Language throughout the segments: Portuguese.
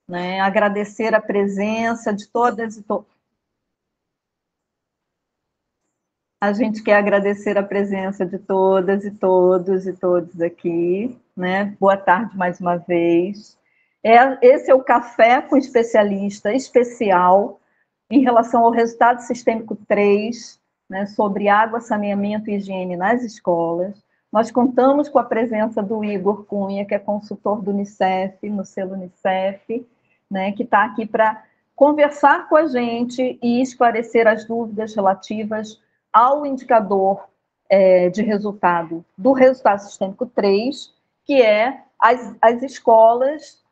né? Agradecer a presença de todas e todos. A gente quer agradecer a presença de todas e todos e todos aqui, né? Boa tarde mais uma vez. Esse é o Café com Especialista especial em relação ao resultado sistêmico 3, né, sobre água, saneamento e higiene nas escolas. Nós contamos com a presença do Igor Cunha, que é consultor do Unicef, no selo Unicef, né, que está aqui para conversar com a gente e esclarecer as dúvidas relativas ao indicador de resultado do resultado sistêmico 3, que é as escolas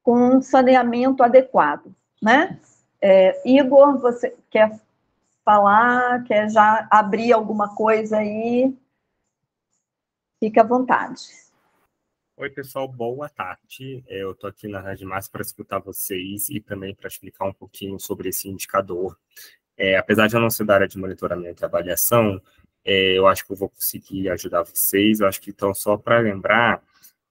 com saneamento adequado, né? Igor, você quer falar, quer já abrir alguma coisa aí? Fique à vontade. Oi, pessoal, boa tarde. Eu estou aqui na Rádio Mais para escutar vocês e também para explicar um pouquinho sobre esse indicador. Apesar de eu não ser da área de monitoramento e avaliação, eu acho que eu vou conseguir ajudar vocês. Eu acho que, então, só para lembrar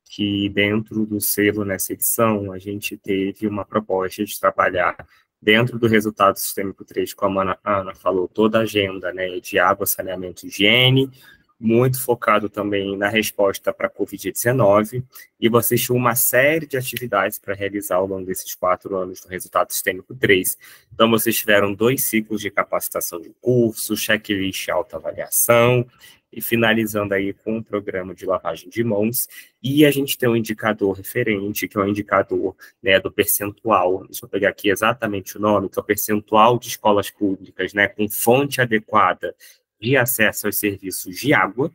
que dentro do selo, nessa edição, a gente teve uma proposta de trabalhar dentro do resultado sistêmico 3, como a Ana falou, toda a agenda, né, de água, saneamento e higiene, muito focado também na resposta para a Covid-19, e vocês tinham uma série de atividades para realizar ao longo desses 4 anos do resultado sistêmico 3. Então, vocês tiveram 2 ciclos de capacitação de curso, checklist autoavaliação, e finalizando aí com um programa de lavagem de mãos, e a gente tem um indicador referente, que é o indicador, né, do percentual, deixa eu pegar aqui exatamente o nome, que é o percentual de escolas públicas, né, com fonte adequada de acesso aos serviços de água.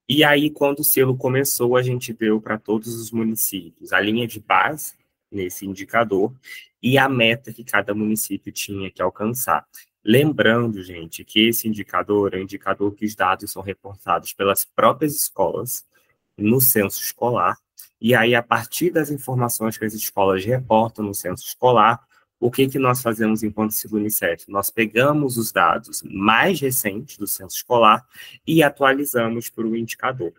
E aí, quando o selo começou, a gente deu para todos os municípios a linha de base nesse indicador e a meta que cada município tinha que alcançar. Lembrando, gente, que esse indicador é um indicador que os dados são reportados pelas próprias escolas no censo escolar, e aí, a partir das informações que as escolas reportam no censo escolar, o que nós fazemos enquanto Silo Unicef? Nós pegamos os dados mais recentes do censo escolar e atualizamos para o indicador,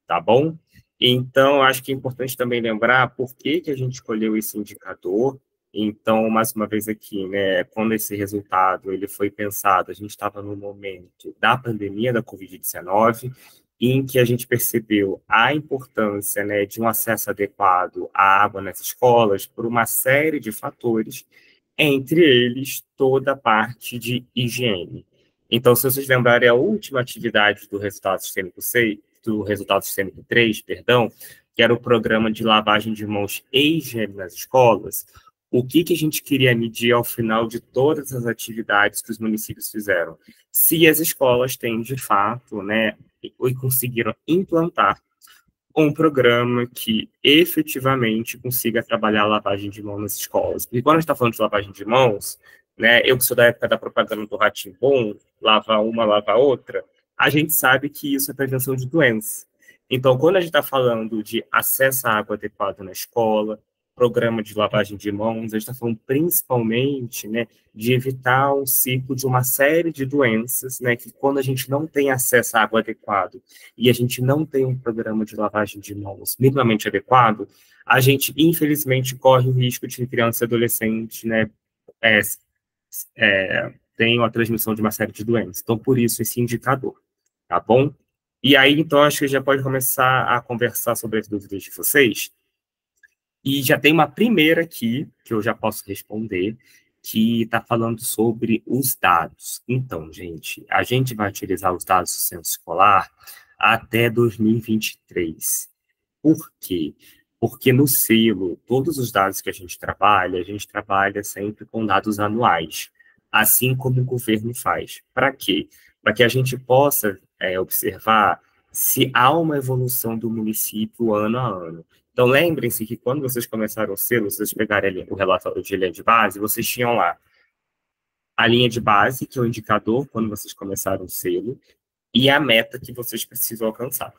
tá bom? Então, acho que é importante também lembrar por que a gente escolheu esse indicador. Então, mais uma vez aqui, né, quando esse resultado ele foi pensado, a gente estava no momento da pandemia da Covid-19, em que a gente percebeu a importância, né, de um acesso adequado à água nas escolas por uma série de fatores, entre eles toda a parte de higiene. Então, se vocês lembrarem, a última atividade do resultado sistêmico 6, do resultado sistêmico 3, perdão, que era o programa de lavagem de mãos e higiene nas escolas, o que a gente queria medir ao final de todas as atividades que os municípios fizeram? Se as escolas têm, de fato, né, e conseguiram implantar um programa que efetivamente consiga trabalhar a lavagem de mãos nas escolas. Porque quando a gente está falando de lavagem de mãos, né, eu que sou da época da propaganda do Rá-Tim-Bum, lava uma, lava outra, a gente sabe que isso é prevenção de doenças. Então, quando a gente está falando de acesso à água adequada na escola, programa de lavagem de mãos, a gente está falando principalmente, né, de evitar um ciclo de uma série de doenças, né, que quando a gente não tem acesso à água adequada e a gente não tem um programa de lavagem de mãos minimamente adequado, a gente, infelizmente, corre o risco de criança e adolescente, né, tenham a transmissão de uma série de doenças. Então, por isso, esse indicador, tá bom? E aí, então, acho que já pode começar a conversar sobre as dúvidas de vocês. E já tem uma primeira aqui, que eu já posso responder, que está falando sobre os dados. Então, gente, a gente vai utilizar os dados do censo escolar até 2023. Por quê? Porque no selo, todos os dados que a gente trabalha sempre com dados anuais, assim como o governo faz. Para quê? Para que a gente possa observar se há uma evolução do município ano a ano. Então, lembrem-se que quando vocês começaram o selo, vocês pegarem o relatório de linha de base, vocês tinham lá a linha de base, que é o indicador quando vocês começaram o selo, e a meta que vocês precisam alcançar.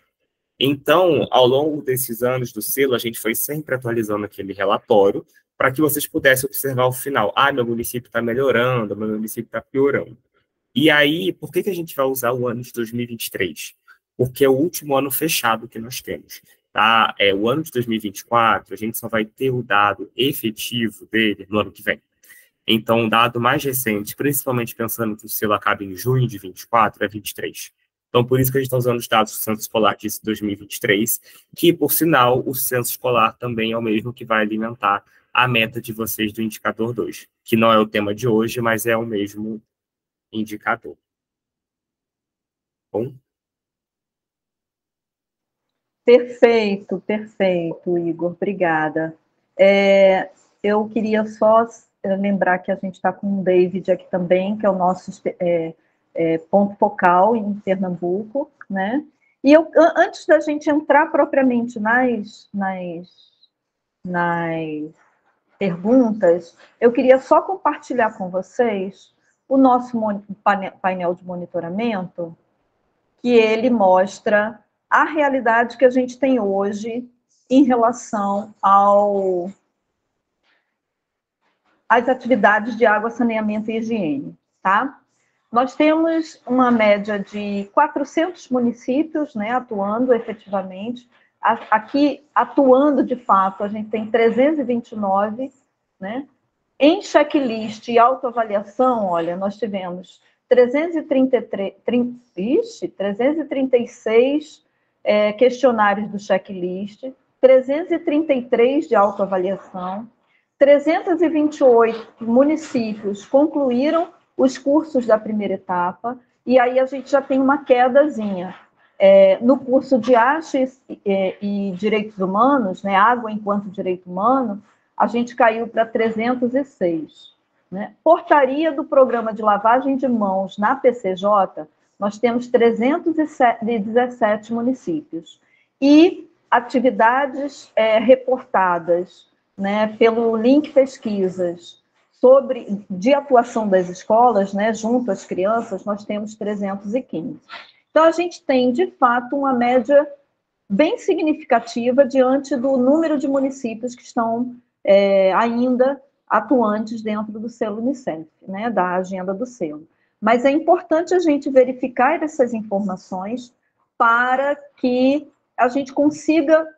Então, ao longo desses anos do selo, a gente foi sempre atualizando aquele relatório para que vocês pudessem observar o final. Ah, meu município está melhorando, meu município está piorando. E aí, por que a gente vai usar o ano de 2023? Porque é o último ano fechado que nós temos. tá? O ano de 2024, a gente só vai ter o dado efetivo dele no ano que vem. Então, o dado mais recente, principalmente pensando que o selo acaba em junho de 24, é 23. Então, por isso que a gente está usando os dados do Censo Escolar de 2023, que, por sinal, o Censo Escolar também é o mesmo que vai alimentar a meta de vocês do indicador 2, que não é o tema de hoje, mas é o mesmo indicador. Bom? Perfeito, perfeito, Igor, obrigada. Eu queria só lembrar que a gente está com o David aqui também, que é o nosso ponto focal em Pernambuco, né? E antes da gente entrar propriamente nas perguntas, eu queria só compartilhar com vocês o nosso painel de monitoramento, que ele mostra a realidade que a gente tem hoje em relação às atividades de água, saneamento e higiene, tá? Nós temos uma média de 400 municípios, né, atuando efetivamente. Aqui, atuando de fato, a gente tem 329, né? Em checklist e autoavaliação, olha, nós tivemos 336 questionários do checklist, 333 de autoavaliação, 328 municípios concluíram os cursos da primeira etapa, e aí a gente já tem uma quedazinha. No curso de Artes e Direitos Humanos, né, Água enquanto Direito Humano, a gente caiu para 306. Né? Portaria do Programa de Lavagem de Mãos na PCJ, nós temos 317 municípios. E atividades reportadas, né, pelo Link Pesquisas de atuação das escolas, né, junto às crianças, nós temos 315. Então, a gente tem, de fato, uma média bem significativa diante do número de municípios que estão ainda atuantes dentro do selo Unicef, né, da agenda do selo. Mas é importante a gente verificar essas informações para que a gente consiga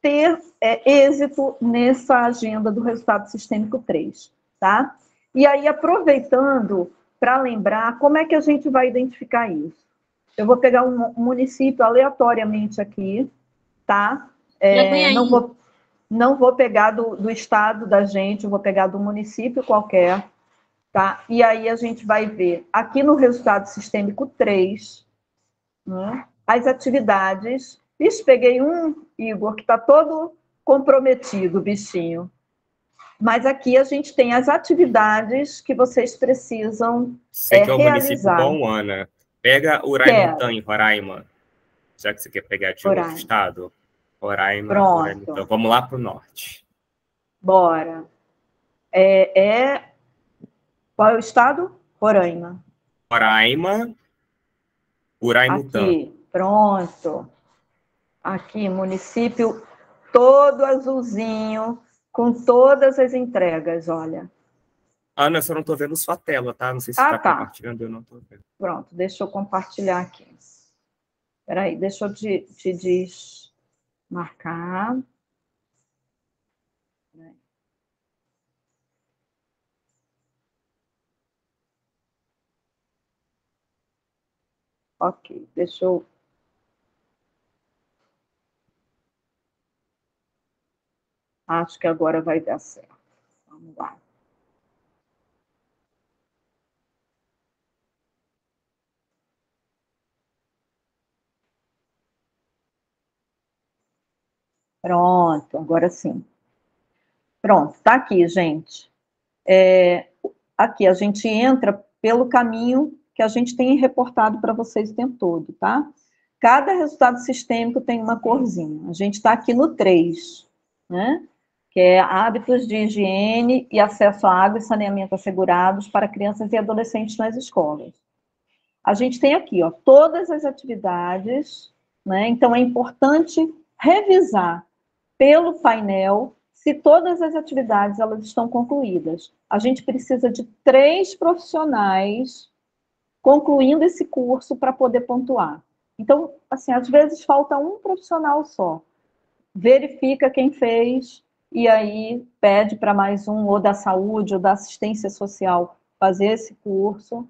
ter êxito nessa agenda do resultado sistêmico 3, tá? E aí, aproveitando para lembrar como é que a gente vai identificar isso. Eu vou pegar um município aleatoriamente aqui, tá? Não vou pegar do estado da gente, eu vou pegar do município qualquer, tá? E aí a gente vai ver aqui no resultado sistêmico 3, né, as atividades. Ixi, peguei um, Igor, que está todo comprometido, bichinho. Mas aqui a gente tem as atividades que vocês precisam Você quer um município realizar. bom, Ana? Pega Uraimutã, em Roraima. Já que você quer pegar de outro estado. Roraima, Uraimutã. Vamos lá para o norte. Bora. Qual é o estado? Roraima. Roraima, Uraimutã. Aqui, pronto. Aqui, município todo azulzinho, com todas as entregas, olha. Ana, eu não estou vendo sua tela, tá? Não sei se você está compartilhando, eu não estou vendo. Pronto, deixa eu compartilhar aqui. Espera aí, deixa eu te desmarcar. Ok, deixa eu... Acho que agora vai dar certo. Vamos lá. Pronto, agora sim. Pronto, tá aqui, gente. Aqui, a gente entra pelo caminho que a gente tem reportado para vocês o tempo todo, tá? Cada resultado sistêmico tem uma corzinha. A gente está aqui no 3, né? Que é hábitos de higiene e acesso à água e saneamento assegurados para crianças e adolescentes nas escolas. A gente tem aqui, ó, todas as atividades, né? Então, é importante revisar pelo painel se todas as atividades elas estão concluídas. A gente precisa de 3 profissionais concluindo esse curso para poder pontuar. Então, assim, às vezes falta um profissional só. verifica quem fez e aí pede para mais um, ou da saúde, ou da assistência social, fazer esse curso,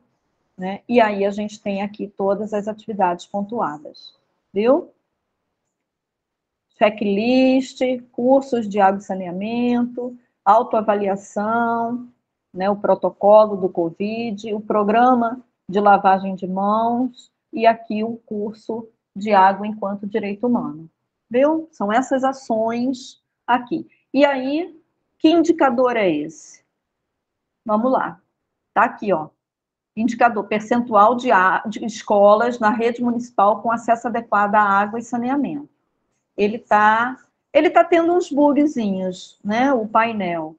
né? E aí a gente tem aqui todas as atividades pontuadas, viu? Checklist, cursos de água e saneamento, autoavaliação, né, o protocolo do Covid, o programa de lavagem de mãos e aqui o curso de água enquanto direito humano. Viu? São essas ações aqui. E aí, que indicador é esse? Vamos lá. Tá aqui, ó. Indicador percentual de escolas na rede municipal com acesso adequado à água e saneamento. Ele tá tendo uns bugzinhos, né? O painel.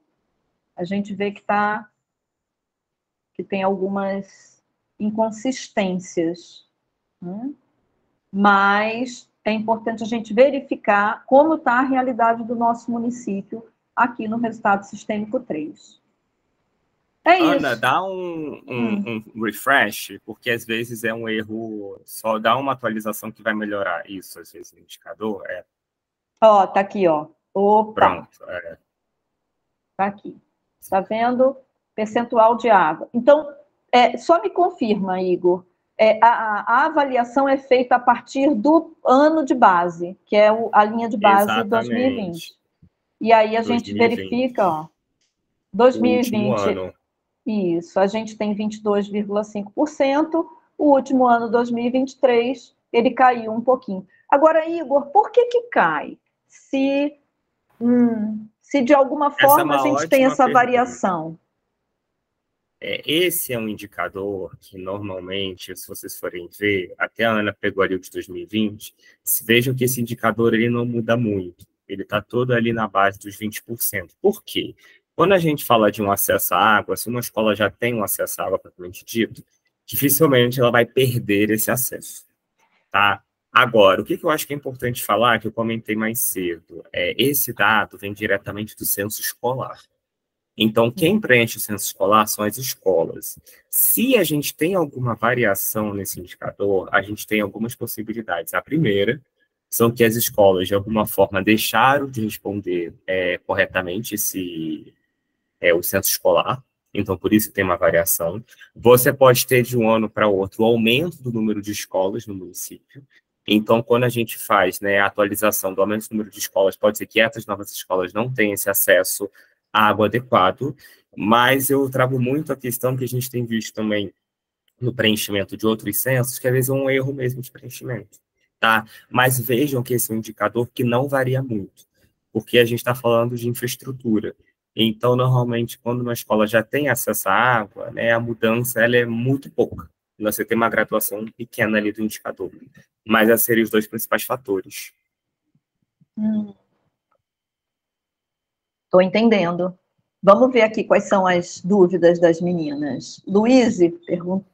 A gente vê que tem algumas inconsistências, né? Mas é importante a gente verificar como está a realidade do nosso município aqui no resultado sistêmico 3. É Ana, isso. dá um refresh, porque às vezes é um erro, só dá uma atualização que vai melhorar isso, às vezes, no indicador. Ó, tá aqui, ó. Opa! Pronto. Tá aqui. Tá vendo? Percentual de água. Então, só me confirma, Igor, a avaliação é feita a partir do ano de base, que é a linha de base Exatamente. 2020. E aí a gente 2020. verifica, ó, O 2020, último ano. Isso, a gente tem 22,5%, o último ano, 2023, ele caiu um pouquinho. Agora, Igor, por que cai? Se de alguma Essa é forma a uma gente tem ótima essa pergunta. variação. Esse é um indicador que, normalmente, se vocês forem ver, até a Ana pegou ali o de 2020, vejam que esse indicador ele não muda muito. Ele está todo ali na base dos 20%. Por quê? Quando a gente fala de um acesso à água, se uma escola já tem um acesso à água, propriamente dito, dificilmente ela vai perder esse acesso. Tá? Agora, o que eu acho que é importante falar, que eu comentei mais cedo, esse dado vem diretamente do censo escolar. Então, quem preenche o censo escolar são as escolas. Se a gente tem alguma variação nesse indicador, a gente tem algumas possibilidades. A primeira são que as escolas, de alguma forma, deixaram de responder corretamente o censo escolar. Então, por isso tem uma variação. Você pode ter, de um ano para outro, o aumento do número de escolas no município. Então, quando a gente faz a atualização do aumento do número de escolas, pode ser que essas novas escolas não tenham esse acesso à água adequado, mas eu trago muito a questão que a gente tem visto também no preenchimento de outros censos, que às vezes é um erro mesmo de preenchimento, tá? Mas vejam que esse é um indicador que não varia muito, porque a gente está falando de infraestrutura. Então, normalmente, quando uma escola já tem acesso à água, a mudança ela é muito pouca. Você tem uma graduação pequena ali do indicador. Mas esses seriam os dois principais fatores. Estou entendendo. Vamos ver aqui quais são as dúvidas das meninas. Luíse, pergunta.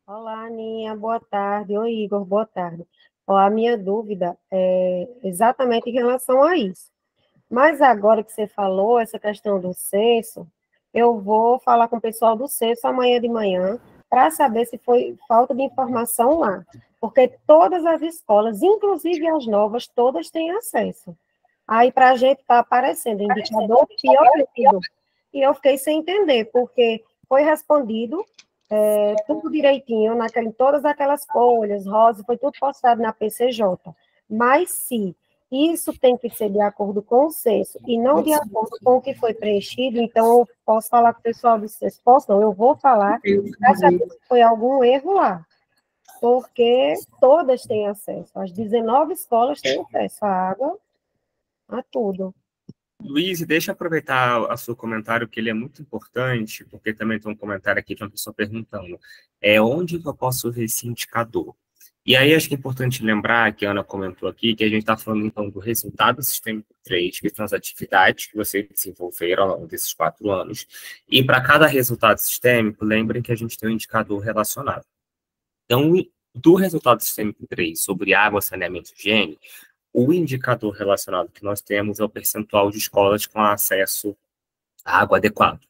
Olá, Aninha, boa tarde. Oi, Igor, boa tarde. A minha dúvida é exatamente em relação a isso. Mas agora que você falou, essa questão do censo, eu vou falar com o pessoal do censo amanhã de manhã para saber se foi falta de informação lá. Porque todas as escolas, inclusive as novas, todas têm acesso. Aí, para a gente, está aparecendo indicador pior. E eu fiquei sem entender, porque foi respondido tudo direitinho, em todas aquelas folhas, rosa, foi tudo postado na PCJ. Mas se isso tem que ser de acordo com o censo e não de acordo com o que foi preenchido, então eu posso falar com o pessoal do censo, eu vou falar para saber se foi algum erro lá. Porque todas têm acesso, as 19 escolas têm acesso à água, a tudo. Luiz, deixa eu aproveitar o seu comentário, que ele é muito importante, porque também tem um comentário aqui de uma pessoa perguntando, onde que eu posso ver esse indicador? E aí acho que é importante lembrar, que a Ana comentou aqui, que a gente está falando então do resultado sistêmico 3, que são as atividades que vocês desenvolveram ao longo desses 4 anos, e para cada resultado sistêmico, lembrem que a gente tem um indicador relacionado. Então, do resultado sistêmico 3 sobre água, saneamento e higiene, o indicador relacionado que nós temos é o percentual de escolas com acesso à água adequado.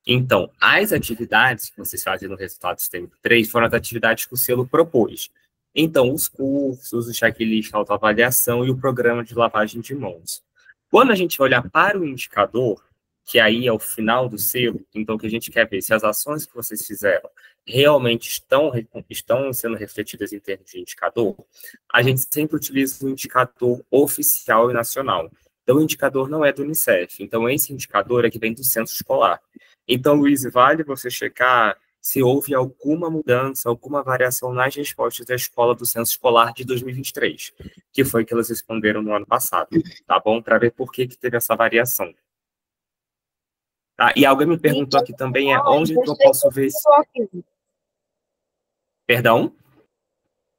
Então, as atividades que vocês fazem no resultado sistêmico 3 foram as atividades que o selo propôs. Então, os cursos, o checklist de autoavaliação e o programa de lavagem de mãos. Quando a gente olha para o indicador, que aí é o final do selo, então o que a gente quer ver se as ações que vocês fizeram realmente estão sendo refletidas em termos de indicador, a gente sempre utiliza o indicador oficial e nacional. Então, o indicador não é do Unicef. Então, esse indicador é que vem do censo escolar. Então, Luiz, vale você checar se houve alguma mudança, alguma variação nas respostas da escola do censo escolar de 2023, que foi que elas responderam no ano passado, tá bom? Para ver por que teve essa variação. Tá? E alguém me perguntou aqui também, onde que eu posso ver... Perdão?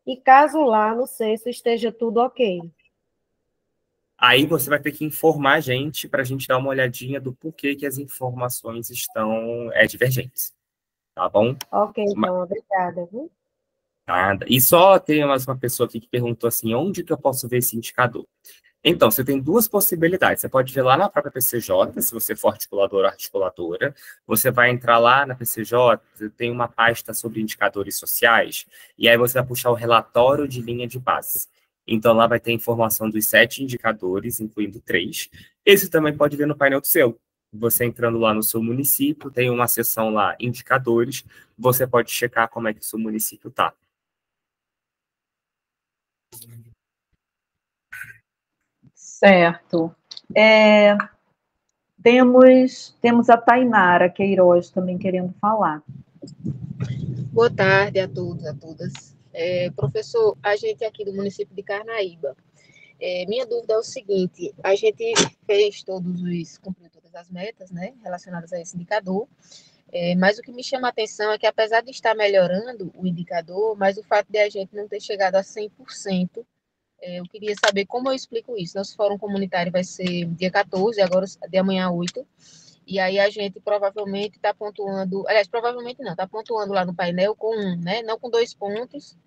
E caso lá no censo esteja tudo ok? Aí você vai ter que informar a gente para a gente dar uma olhadinha do porquê que as informações estão divergentes. Tá bom? Ok, então, obrigada. Nada. E só tem mais uma pessoa aqui que perguntou assim, onde que eu posso ver esse indicador? Então, você tem duas possibilidades. Você pode ver lá na própria PCJ, se você for articulador ou articuladora. Você vai entrar lá na PCJ, tem uma pasta sobre indicadores sociais, e aí você vai puxar o relatório de linha de base. Então, lá vai ter informação dos 7 indicadores, incluindo 3. Esse também pode ver no painel do seu. Você entrando lá no seu município, tem uma seção lá, indicadores, você pode checar como é que o seu município está. Certo. Temos a Tainara Queiroz também querendo falar. Boa tarde a todos, a todas. Professor, a gente aqui do município de Carnaíba, minha dúvida é o seguinte, a gente cumpriu todas as metas, né, relacionadas a esse indicador, mas o que me chama a atenção é que, apesar de estar melhorando o indicador, mas o fato de a gente não ter chegado a 100%, eu queria saber como eu explico isso. Nosso fórum comunitário vai ser dia 14, agora de amanhã 8, e aí a gente provavelmente está pontuando, aliás, provavelmente não, está pontuando lá no painel com 1, né? Não com 2 pontos.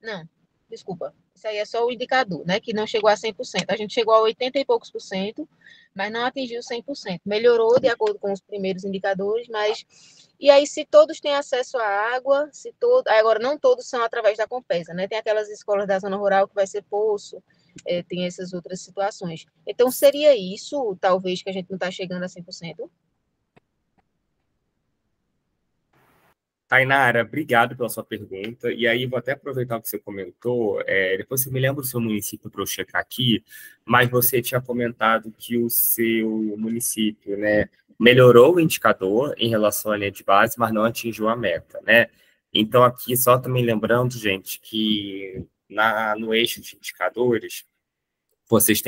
Não, desculpa. Isso aí é só o indicador, né? Que não chegou a 100%. A gente chegou a 80 e poucos por cento, mas não atingiu 100%. Melhorou de acordo com os primeiros indicadores, mas... E aí, se todos têm acesso à água, agora não todos são através da Compesa, né? Tem aquelas escolas da zona rural que vai ser poço, tem essas outras situações. Então, seria isso, talvez, que a gente não está chegando a 100%? Tainara, obrigado pela sua pergunta. E aí, vou até aproveitar o que você comentou. Depois você me lembra o seu município para eu checar aqui, mas você tinha comentado que o seu município, né, melhorou o indicador em relação à linha de base, mas não atingiu a meta, né? Então, aqui, só também lembrando, gente, que no eixo de indicadores, vocês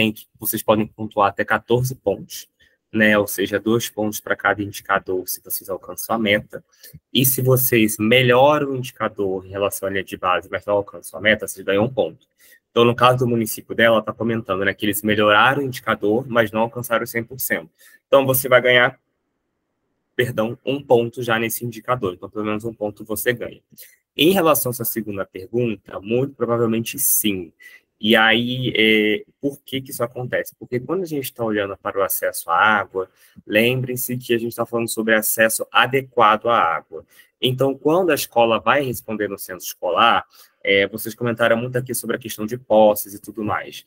podem pontuar até 14 pontos, né? Ou seja, 2 pontos para cada indicador se vocês alcançam a meta. E se vocês melhoram o indicador em relação à linha de base, mas não alcançam a meta, vocês ganham 1 ponto. Então, no caso do município dela, está comentando, né, que eles melhoraram o indicador, mas não alcançaram 100%. Então, você vai ganhar, 1 ponto já nesse indicador. Então, pelo menos 1 ponto você ganha. Em relação à sua segunda pergunta, muito provavelmente sim. E aí, por que isso acontece? Porque quando a gente está olhando para o acesso à água, lembrem-se que a gente está falando sobre acesso adequado à água. Então, quando a escola vai responder no censo escolar, vocês comentaram muito aqui sobre a questão de posses e tudo mais.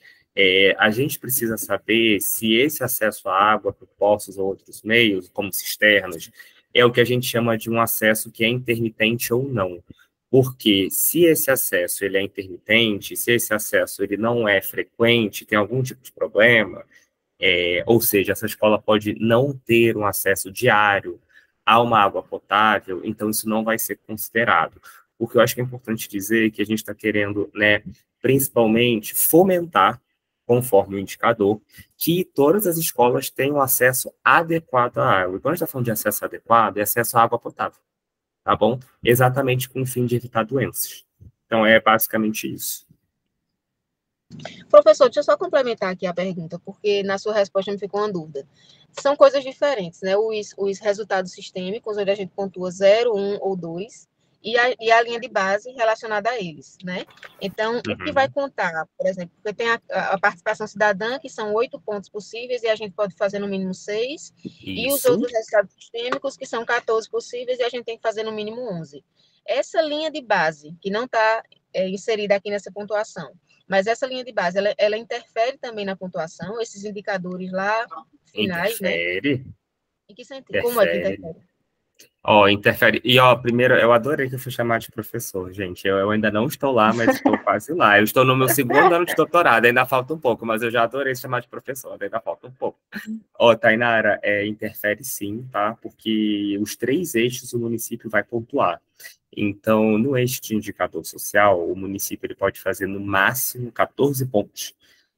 A gente precisa saber se esse acesso à água por poços ou outros meios, como cisternas, é o que a gente chama de um acesso que é intermitente ou não. Porque se esse acesso ele é intermitente, se esse acesso ele não é frequente, tem algum tipo de problema, ou seja, essa escola pode não ter um acesso diário a uma água potável, então isso não vai ser considerado. O que eu acho que é importante dizer é que a gente está querendo, né, principalmente fomentar, conforme o indicador, que todas as escolas tenham acesso adequado à água. E quando a gente está falando de acesso adequado, é acesso à água potável, tá bom? Exatamente com o fim de evitar doenças. Então, é basicamente isso. Professor, deixa eu só complementar aqui a pergunta, porque na sua resposta me ficou uma dúvida. São coisas diferentes, né? Os resultados sistêmicos, onde a gente pontua 0, 1 ou 2, e a linha de base relacionada a eles, né? Então, o que vai contar, por exemplo, porque tem a participação cidadã, que são 8 pontos possíveis, e a gente pode fazer no mínimo 6, e os outros resultados sistêmicos, que são 14 possíveis, e a gente tem que fazer no mínimo 11. Essa linha de base, que não está inserida aqui nessa pontuação. Mas essa linha de base, ela interfere também na pontuação, esses indicadores lá finais, interfere, né? Em que sentido? Como é que interfere? Interfere. E, primeiro, eu adorei que eu fui chamar de professor, gente. Eu ainda não estou lá, mas estou quase lá. Eu estou no meu segundo ano de doutorado, ainda falta um pouco, mas eu já adorei chamar de professor, ainda falta um pouco. Tainara, interfere sim, tá? Porque os 3 eixos o município vai pontuar. Então, no eixo de indicador social, o município ele pode fazer no máximo 14 pontos.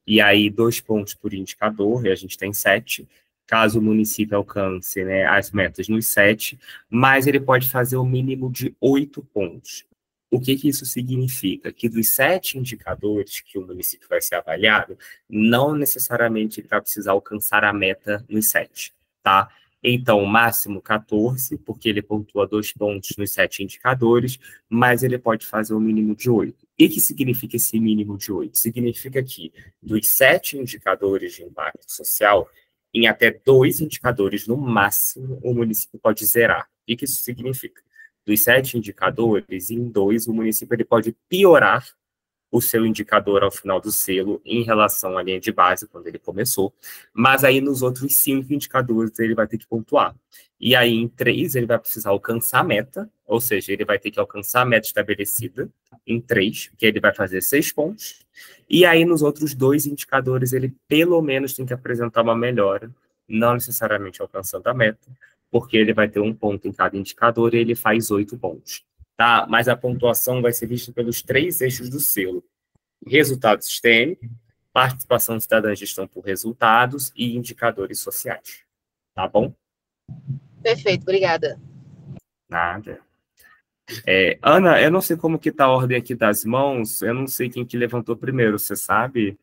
E aí, 2 pontos por indicador, e a gente tem 7. Caso o município alcance, né, as metas nos 7, mas ele pode fazer o mínimo de 8 pontos. O que isso significa? Que dos 7 indicadores que o município vai ser avaliado, não necessariamente ele vai precisar alcançar a meta nos 7, tá? Então, máximo 14, porque ele pontua 2 pontos nos 7 indicadores, mas ele pode fazer o mínimo de 8. O que significa esse mínimo de 8? Significa que dos 7 indicadores de impacto social, em até 2 indicadores, no máximo, o município pode zerar. O que isso significa? Dos 7 indicadores, em 2, o município ele pode piorar o seu indicador ao final do selo em relação à linha de base, quando ele começou, mas aí nos outros 5 indicadores ele vai ter que pontuar. E aí em 3 ele vai precisar alcançar a meta, ou seja, ele vai ter que alcançar a meta estabelecida em 3, que ele vai fazer 6 pontos, e aí nos outros 2 indicadores ele pelo menos tem que apresentar uma melhora, não necessariamente alcançando a meta, porque ele vai ter 1 ponto em cada indicador e ele faz 8 pontos. Tá? Mas a pontuação vai ser vista pelos 3 eixos do selo: resultado sistêmico, participação cidadã em gestão por resultados e indicadores sociais. Tá bom? Perfeito, obrigada. Nada. Ana, eu não sei como que tá a ordem aqui das mãos, eu não sei quem que levantou primeiro, você sabe?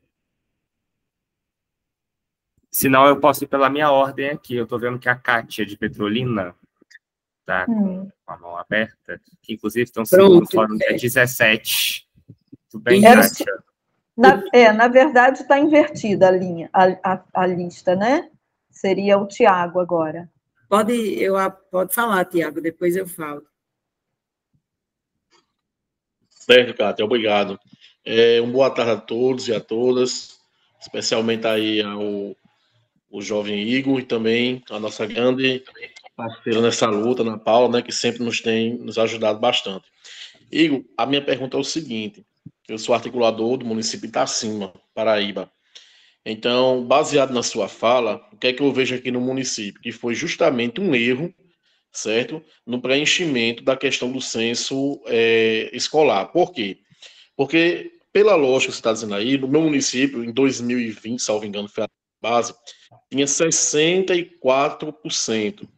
Senão eu posso ir pela minha ordem aqui, eu tô vendo que a Kátia de Petrolina tá com a mão aberta, que inclusive estão seguindo o fórum dia 17. Tudo bem, Kátia? Na verdade, está invertida a linha, a lista, né? Seria o Tiago agora. Pode falar, Tiago, depois eu falo. Certo, Kátia, obrigado. Uma boa tarde a todos e a todas, especialmente aí o jovem Igor e também a nossa grande parceira nessa luta, Ana Paula, né, que sempre nos tem nos ajudado bastante. Igor, a minha pergunta é o seguinte: eu sou articulador do município de Itacima, Paraíba. Então, baseado na sua fala, o que é que eu vejo aqui no município? Que foi justamente um erro, certo? No preenchimento da questão do censo escolar. Por quê? Porque, pela lógica que você está dizendo aí, no meu município, em 2020, salvo engano, foi a base, tinha 64%.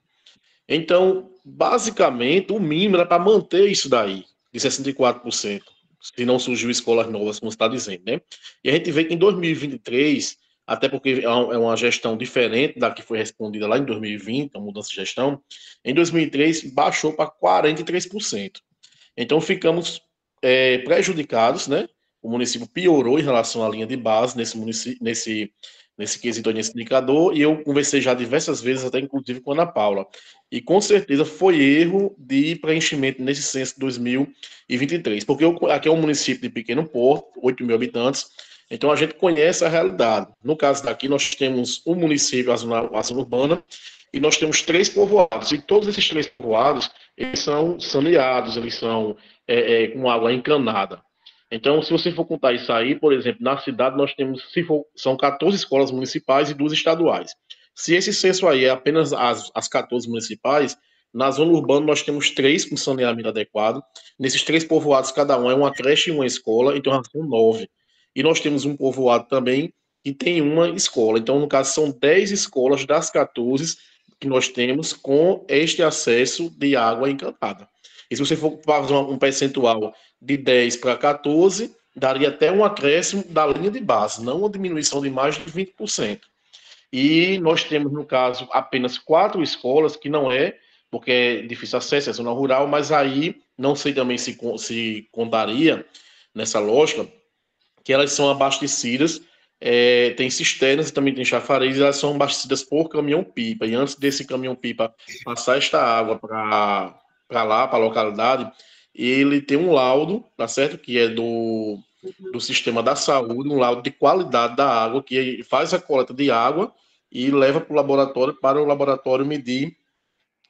Então, basicamente, o mínimo era para manter isso daí, de 64%, se não surgiu escolas novas, como você está dizendo, né? E a gente vê que em 2023, até porque é uma gestão diferente da que foi respondida lá em 2020, a mudança de gestão, em 2003 baixou para 43%. Então, ficamos prejudicados, né? O município piorou em relação à linha de base nesse quesito, nesse indicador, e eu conversei já diversas vezes, até inclusive com a Ana Paula. E com certeza foi erro de preenchimento nesse censo de 2023, porque aqui é um município de pequeno porte, 8 mil habitantes, então a gente conhece a realidade. No caso daqui, nós temos um município, a zona urbana, e nós temos 3 povoados, e todos esses 3 povoados, eles são saneados, eles são com água encanada. Então, se você for contar isso aí, por exemplo, na cidade nós temos, são 14 escolas municipais e 2 estaduais. Se esse censo aí é apenas as 14 municipais, na zona urbana nós temos 3 com saneamento adequado. Nesses 3 povoados, cada um é uma creche e uma escola, então já são 9. E nós temos um povoado também que tem uma escola. Então, no caso, são 10 escolas das 14 que nós temos com este acesso de água encanada. E se você for fazer um percentual de 10 para 14, daria até um acréscimo da linha de base, não uma diminuição de mais de 20%. E nós temos, no caso, apenas 4 escolas, que não é, porque é difícil acesso, é zona rural, mas aí não sei também se contaria nessa lógica, que elas são abastecidas, tem cisternas e também tem chafariz, e elas são abastecidas por caminhão-pipa. E antes desse caminhão-pipa passar esta água para lá, para a localidade, ele tem um laudo, tá certo? Que é do sistema da saúde, um laudo de qualidade da água, que faz a coleta de água e leva para o laboratório medir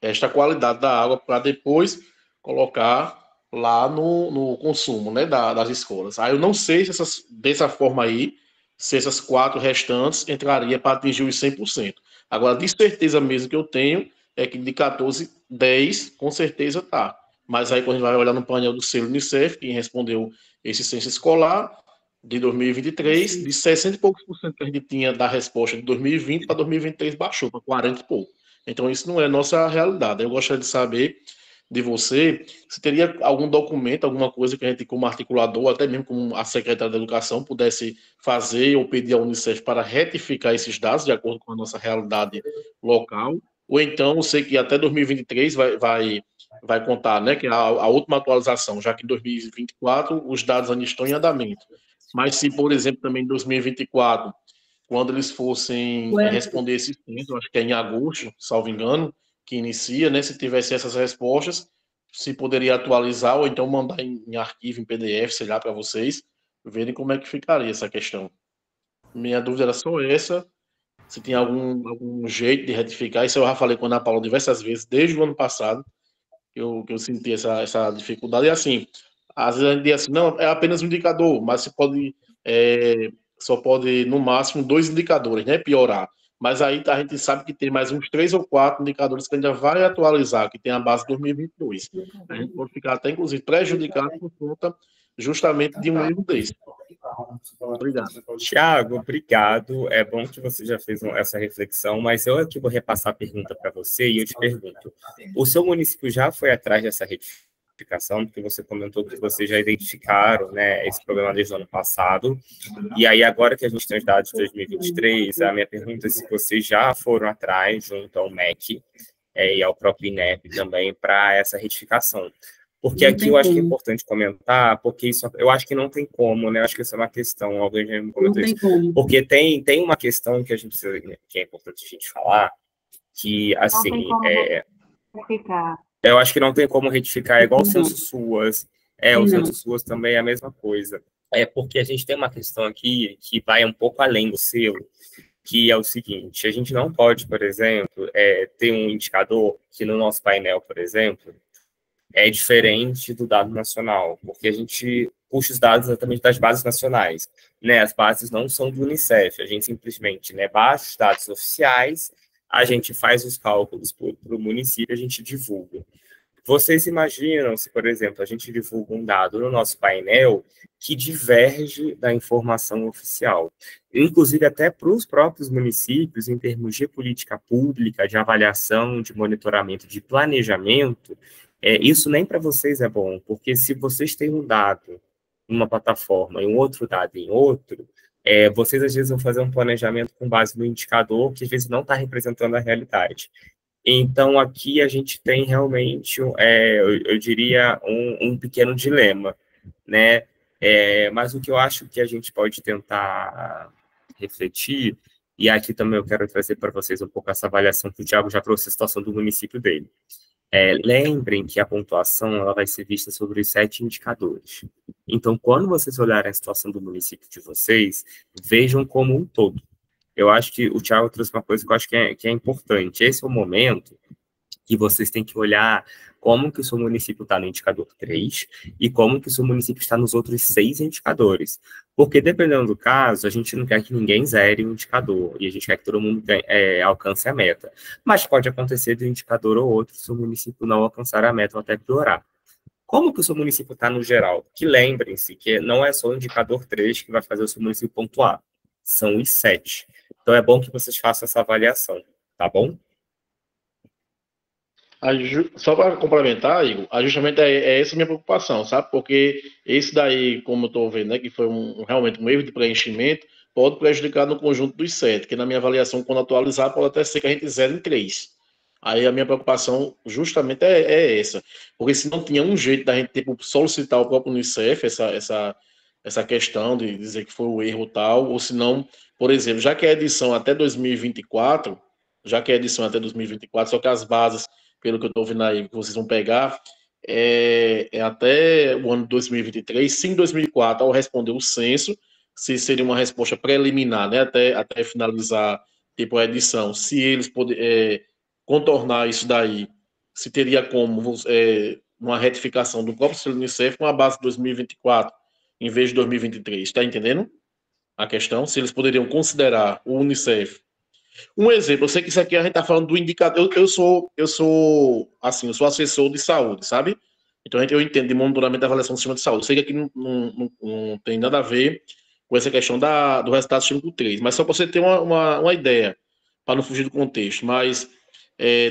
esta qualidade da água para depois colocar lá no consumo, né, das escolas. Aí eu não sei se dessa forma aí, se essas 4 restantes entraria para atingir os 100%. Agora, de certeza mesmo que eu tenho, é que de 14, 10, com certeza tá. Mas aí, quando a gente vai olhar no painel do selo Unicef, quem respondeu esse censo escolar de 2023, de 60 e poucos por cento que a gente tinha da resposta de 2020 para 2023, baixou para 40 e pouco. Então, isso não é nossa realidade. Eu gostaria de saber de você se teria algum documento, alguma coisa que a gente, como articulador, até mesmo como a secretária da Educação, pudesse fazer ou pedir à Unicef para retificar esses dados de acordo com a nossa realidade local. Ou então, eu sei que até 2023 vai contar, né, que a última atualização, já que em 2024 os dados ainda estão em andamento. Mas se, por exemplo, também em 2024, quando eles fossem responder esse censo, acho que é em agosto, salvo engano, que inicia, né? Se tivesse essas respostas, se poderia atualizar ou então mandar em arquivo, em PDF, sei lá, para vocês verem como é que ficaria essa questão. Minha dúvida era só essa, se tem algum jeito de retificar. Isso eu já falei com a Ana Paula diversas vezes, desde o ano passado, que eu senti essa dificuldade. E assim, às vezes a gente diz assim, não, é apenas um indicador, mas você pode, só pode, no máximo, 2 indicadores, né, piorar. Mas aí a gente sabe que tem mais uns 3 ou 4 indicadores que ainda vai atualizar, que tem a base 2022. A gente pode ficar até, inclusive, prejudicado por conta justamente de um erro desse. Obrigado. Tiago, obrigado. É bom que você já fez essa reflexão, mas eu aqui vou repassar a pergunta para você e eu te pergunto: o seu município já foi atrás dessa retificação? Porque você comentou que vocês já identificaram, né, esse problema desde o ano passado, e aí agora que a gente tem os dados de 2023, a minha pergunta é se vocês já foram atrás, junto ao MEC e ao próprio INEP também, para essa retificação. Porque aqui eu acho que é importante comentar, porque isso eu acho que não tem como, né? Eu acho que isso é uma questão, alguém já me comentou isso. Porque tem uma questão que a gente precisa, que é importante a gente falar, que, assim, eu acho que não tem como retificar, é igual o censo SUAS, o censo SUAS também é a mesma coisa. É porque a gente tem uma questão aqui que vai um pouco além do selo, que é o seguinte: a gente não pode, por exemplo, ter um indicador que no nosso painel, por exemplo, é diferente do dado nacional, porque a gente puxa os dados exatamente das bases nacionais, né? As bases não são do Unicef, a gente simplesmente, né, baixa os dados oficiais, a gente faz os cálculos para o município, a gente divulga. Vocês imaginam se, por exemplo, a gente divulga um dado no nosso painel que diverge da informação oficial, inclusive até para os próprios municípios, em termos de política pública, de avaliação, de monitoramento, de planejamento, isso nem para vocês é bom, porque se vocês têm um dado em uma plataforma e um outro dado em outro, vocês às vezes vão fazer um planejamento com base no indicador que às vezes não está representando a realidade. Então, aqui a gente tem realmente, eu diria, um pequeno dilema, né? Mas o que eu acho que a gente pode tentar refletir, e aqui também eu quero trazer para vocês um pouco essa avaliação que o Thiago já trouxe a situação do município dele. Lembrem que a pontuação ela vai ser vista sobre os 7 indicadores. Então, quando vocês olharem a situação do município de vocês, vejam como um todo. Eu acho que o Thiago trouxe uma coisa que eu acho que é importante. Esse é o momento que vocês têm que olhar como que o seu município está no indicador 3 e como que o seu município está nos outros 6 indicadores. Porque, dependendo do caso, a gente não quer que ninguém zere o indicador e a gente quer que todo mundo alcance a meta. Mas pode acontecer de um indicador ou outro se o município não alcançar a meta ou até piorar. Como que o seu município está no geral? Que lembrem-se que não é só o indicador 3 que vai fazer o seu município pontuar, são os 7. Então, é bom que vocês façam essa avaliação, tá bom? Só para complementar, Igor, justamente essa a minha preocupação, sabe? Porque esse daí, como eu estou vendo, né, que foi realmente um erro de preenchimento, pode prejudicar no conjunto dos 7, que na minha avaliação, quando atualizar, pode até ser que a gente zere em 3. Aí a minha preocupação justamente é essa. Porque se não tinha um jeito da gente tipo, solicitar o próprio Unicef essa questão de dizer que foi o erro tal, ou se não, por exemplo, já que é edição até 2024, só que as bases, pelo que eu estou vendo aí, que vocês vão pegar, é até o ano de 2023, se em 2004, ao responder o censo, se seria uma resposta preliminar, né, até finalizar tipo a edição, se eles contornar isso daí, se teria como uma retificação do próprio selo Unicef com a base de 2024, em vez de 2023, está entendendo a questão? Se eles poderiam considerar o Unicef. Um exemplo, eu sei que isso aqui a gente está falando do indicador. Eu sou assessor de saúde, sabe? Então eu entendo de monitoramento da avaliação do sistema de saúde. Eu sei que aqui não tem nada a ver com essa questão do resultado sistêmico 3, mas só para você ter uma ideia, para não fugir do contexto. Mas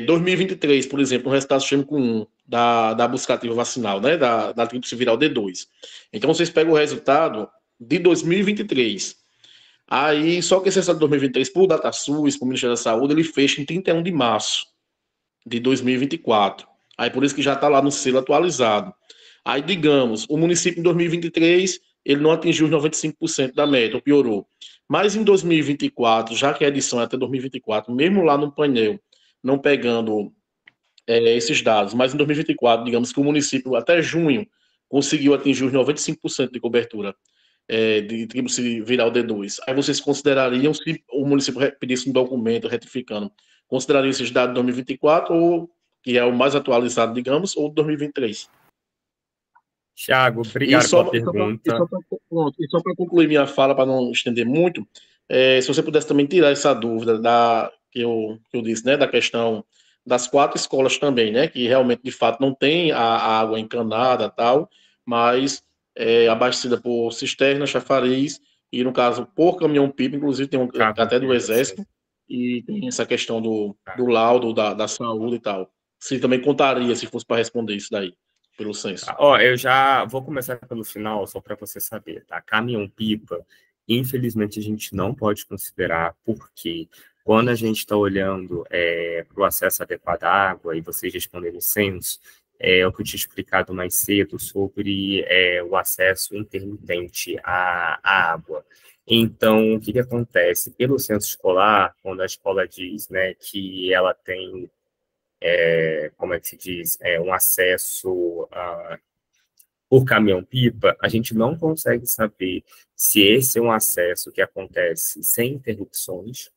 2023, por exemplo, no resultado sistêmico 1 da busca ativa vacinal, né? Da tríplice viral D2. Então vocês pegam o resultado de 2023. Aí, só que esse resultado de 2023, por DataSUS, por Ministério da Saúde, ele fecha em 31 de março de 2024. Aí, por isso que já está lá no selo atualizado. Aí, digamos, o município em 2023, ele não atingiu os 95% da meta, ou piorou. Mas em 2024, já que a edição é até 2024, mesmo lá no painel, não pegando esses dados, mas em 2024, digamos que o município, até junho, conseguiu atingir os 95% de cobertura de tríplice viral D2. Aí vocês considerariam, se o município pedisse um documento retificando, considerariam esses dados de 2024, ou que é o mais atualizado, digamos, ou 2023? Thiago, obrigado pela pergunta. E só para concluir minha fala, para não estender muito, se você pudesse também tirar essa dúvida que eu disse, né, da questão das 4 escolas também, né, que realmente, de fato, não tem a água encanada e tal, mas abastecida por cisterna, chafariz, e no caso, por caminhão-pipa, inclusive tem até do Exército, e tem essa questão do laudo da saúde e tal. Se também contaria, se fosse para responder isso daí, pelo censo. Eu já vou começar pelo final, só para você saber, tá? Caminhão-pipa, infelizmente, a gente não pode considerar, porque quando a gente está olhando para o acesso adequado à água, e vocês responderam o censo, o que eu tinha explicado mais cedo sobre o acesso intermitente à água. Então, o que acontece? Pelo censo escolar, quando a escola diz, né, que ela tem, como é que se diz, um acesso por caminhão-pipa, a gente não consegue saber se esse é um acesso que acontece sem interrupções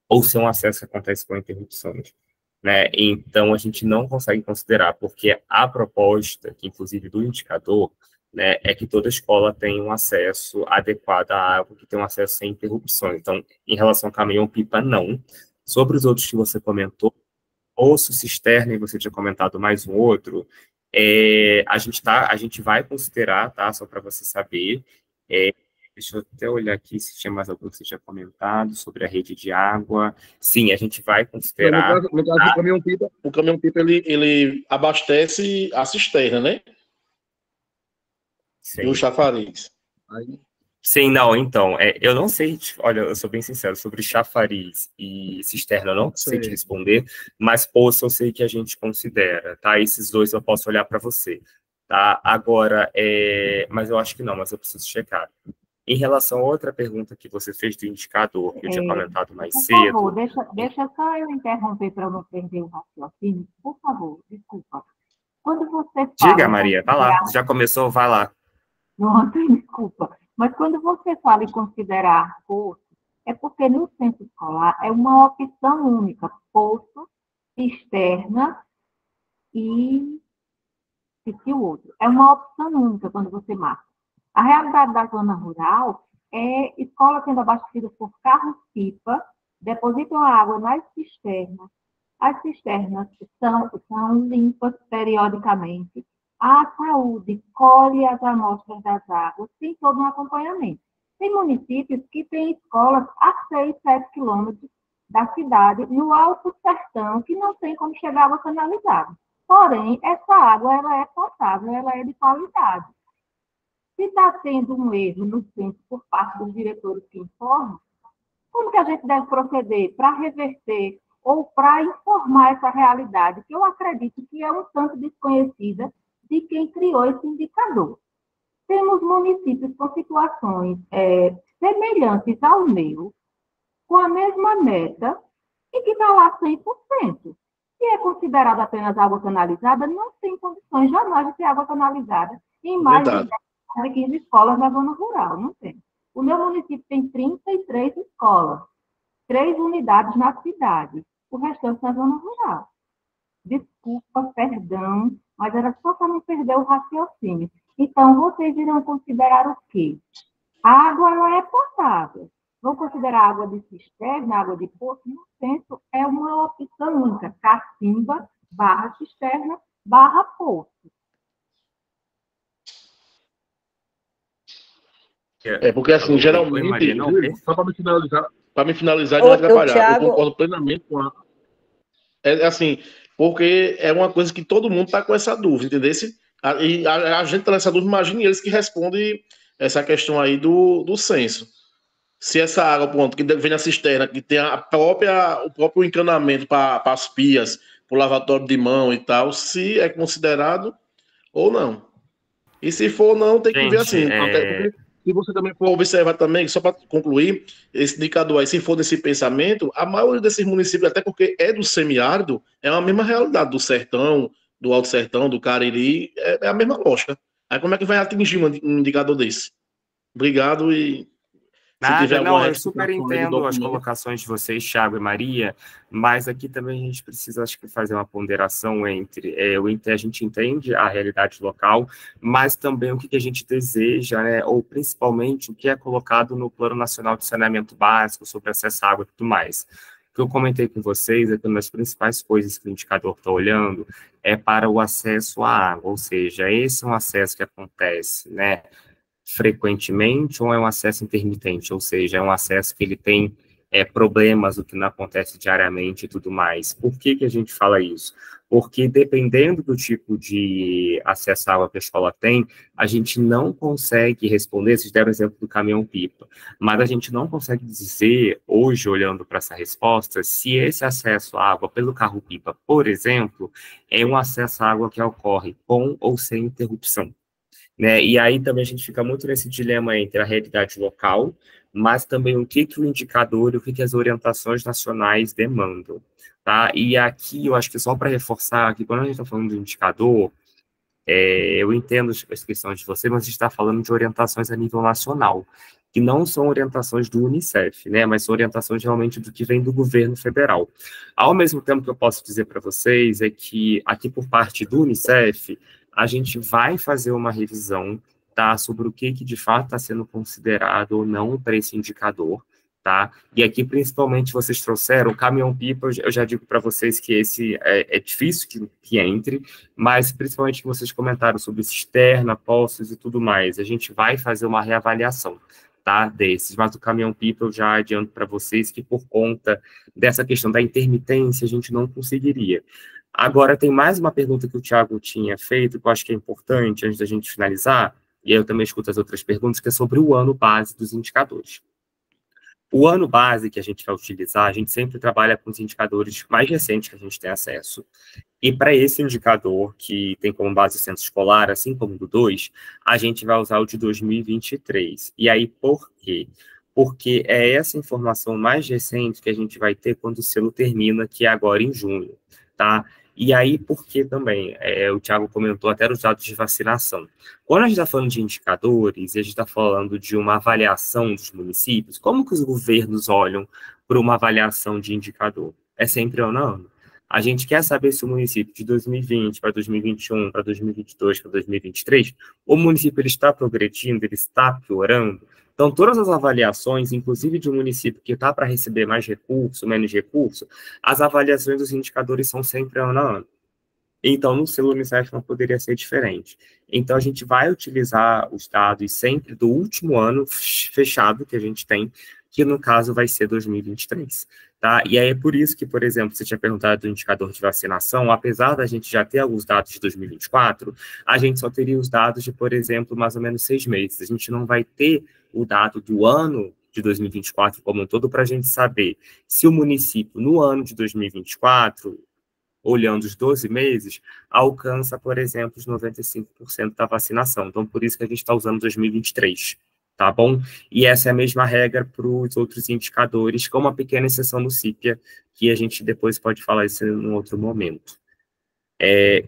ou se é um acesso que acontece com interrupções. Né? Então, a gente não consegue considerar, porque a proposta, inclusive do indicador, né, é que toda escola tenha um acesso adequado à água, que tenha um acesso sem interrupções. Então, em relação ao caminhão-pipa, não. Sobre os outros que você comentou, poço, cisterna, e você tinha comentado mais um outro, a gente vai considerar, tá? Só para você saber. Deixa eu até olhar aqui se tinha mais algum que você tinha comentado sobre a rede de água. Sim, a gente vai considerar. No caso o caminhão-pipa ele abastece a cisterna, né? Sim. E o chafariz. Aí... Sim, não, então, eu não sei, olha, eu sou bem sincero, sobre chafariz e cisterna eu não sei te responder, mas poço eu sei que a gente considera, tá? Esses dois eu posso olhar para você, tá? Agora, mas eu acho que não, mas eu preciso checar. Em relação a outra pergunta que você fez do indicador, que eu tinha comentado mais cedo... Por favor, deixa só eu interromper para eu não perder o raciocínio, por favor, desculpa. Quando você fala... Diga, Maria, vai lá, já começou, vai lá. Não, desculpa. Mas quando você fala em considerar poço, é porque no censo escolar é uma opção única, poço, cisterna e o outro. É uma opção única quando você marca. A realidade da zona rural é escola sendo abastecida por carros-pipa, depositam a água nas cisternas. As cisternas são limpas periodicamente. A saúde colhe as amostras das águas, tem todo um acompanhamento. Tem municípios que têm escolas a 6, 7 quilômetros da cidade, no alto sertão, que não tem como chegar água canalizada. Porém, essa água ela é potável, ela é de qualidade. Se está tendo um erro no censo por parte dos diretores que informam, como que a gente deve proceder para reverter ou para informar essa realidade, que eu acredito que é um tanto desconhecida de quem criou esse indicador? Temos municípios com situações semelhantes ao meu, com a mesma meta, e que está lá 100%. Se é considerada apenas água canalizada, não tem condições jamais de ter água canalizada em mais de 10 a 15 escolas na zona rural, não tem. O meu município tem 33 escolas, 3 unidades na cidade, o restante na zona rural. Desculpa, perdão, mas era só para não perder o raciocínio. Então, vocês irão considerar o quê? A água ela é potável. Vão considerar água de cisterna, água de poço? No centro, é uma opção única, cacimba, barra cisterna, barra poço. Porque assim, geralmente, Maria, não, só para me finalizar e não atrapalhar, eu concordo plenamente com a... assim, porque é uma coisa que todo mundo está com essa dúvida, entendeu? E a gente está nessa dúvida, imagine eles que respondem essa questão aí do censo. Se essa água, pronto, que vem na cisterna, que tem o próprio encanamento para as pias, para o lavatório de mão e tal, se é considerado ou não. E se for não, tem que ver assim. Até porque, se você também for observar também, só para concluir, esse indicador aí, se for desse pensamento, a maioria desses municípios, até porque é do semiárido, é a mesma realidade do sertão, do Alto Sertão, do Cariri, é a mesma lógica. Aí como é que vai atingir um indicador desse? Obrigado e... Nada, não, eu super entendo as colocações de vocês, Thiago e Maria, mas aqui também a gente precisa, acho que, fazer uma ponderação entre, a gente entende a realidade local, mas também o que a gente deseja, né, ou principalmente o que é colocado no Plano Nacional de Saneamento Básico sobre acesso à água e tudo mais. O que eu comentei com vocês é que uma das principais coisas que o indicador está olhando é para o acesso à água, ou seja, esse é um acesso que acontece, né, frequentemente ou é um acesso intermitente, ou seja, é um acesso que ele tem problemas, o que não acontece diariamente e tudo mais. Por que a gente fala isso? Porque dependendo do tipo de acesso à água que a escola tem, a gente não consegue responder, vocês deram o exemplo do caminhão-pipa, mas a gente não consegue dizer, hoje, olhando para essa resposta, se esse acesso à água pelo carro-pipa, por exemplo, é um acesso à água que ocorre com ou sem interrupção. Né? E aí também a gente fica muito nesse dilema entre a realidade local, mas também o que o indicador e o que as orientações nacionais demandam, tá? E aqui eu acho que só para reforçar que quando a gente está falando de indicador, eu entendo as questões de você, mas a gente está falando de orientações a nível nacional, que não são orientações do Unicef, né? Mas são orientações realmente do que vem do governo federal. Ao mesmo tempo que eu posso dizer para vocês é que aqui por parte do Unicef a gente vai fazer uma revisão, tá, sobre o que de fato está sendo considerado ou não para esse indicador, tá? E aqui, principalmente, vocês trouxeram o caminhão-pipa, eu já digo para vocês que esse é difícil que entre, mas principalmente que vocês comentaram sobre cisterna, poços e tudo mais, a gente vai fazer uma reavaliação, tá, desses, mas o caminhão-pipa eu já adianto para vocês que por conta dessa questão da intermitência a gente não conseguiria. Agora, tem mais uma pergunta que o Thiago tinha feito, que eu acho que é importante, antes da gente finalizar, e aí eu também escuto as outras perguntas, que é sobre o ano base dos indicadores. O ano base que a gente vai utilizar, a gente sempre trabalha com os indicadores mais recentes que a gente tem acesso. E para esse indicador, que tem como base o censo escolar, assim como o do 2, a gente vai usar o de 2023. E aí, por quê? Porque é essa informação mais recente que a gente vai ter quando o selo termina, que é agora em junho, tá? E aí, por que também? O Thiago comentou até os dados de vacinação. Quando a gente está falando de indicadores, e a gente está falando de uma avaliação dos municípios, como que os governos olham para uma avaliação de indicador? É sempre ano a ano. A gente quer saber se o município de 2020 para 2021, para 2022, para 2023, o município ele está progredindo, ele está piorando. Então, todas as avaliações, inclusive de um município que está para receber mais recurso, menos recurso, as avaliações dos indicadores são sempre ano a ano. Então, no selo Unicef não poderia ser diferente. Então, a gente vai utilizar os dados sempre do último ano fechado que a gente tem, que no caso vai ser 2023. Tá? E aí é por isso que, por exemplo, você tinha perguntado do indicador de vacinação, apesar da gente já ter alguns dados de 2024, a gente só teria os dados de, por exemplo, mais ou menos 6 meses. A gente não vai ter o dado do ano de 2024 como um todo para a gente saber se o município, no ano de 2024, olhando os 12 meses, alcança, por exemplo, os 95% da vacinação. Então, por isso que a gente está usando 2023. tá bom? E essa é a mesma regra para os outros indicadores, com uma pequena exceção no CIPIA, que a gente depois pode falar isso em um outro momento.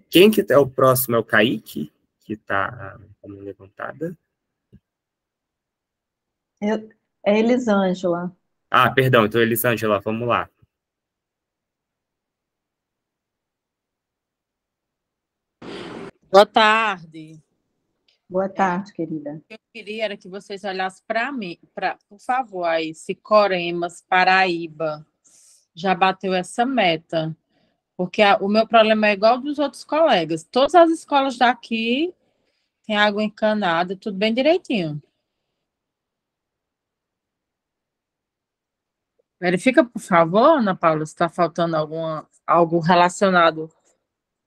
Quem que é o próximo? É o Kaique, que está levantada. É Elisângela. Ah, perdão, então Elisângela, vamos lá. Boa tarde. Boa tarde, querida. Eu queria era que vocês olhassem para mim, por favor, aí, se Coremas, Paraíba, já bateu essa meta. Porque o meu problema é igual dos outros colegas. Todas as escolas daqui têm água encanada, tudo bem direitinho. Verifica, por favor, Ana Paula, se está faltando algo relacionado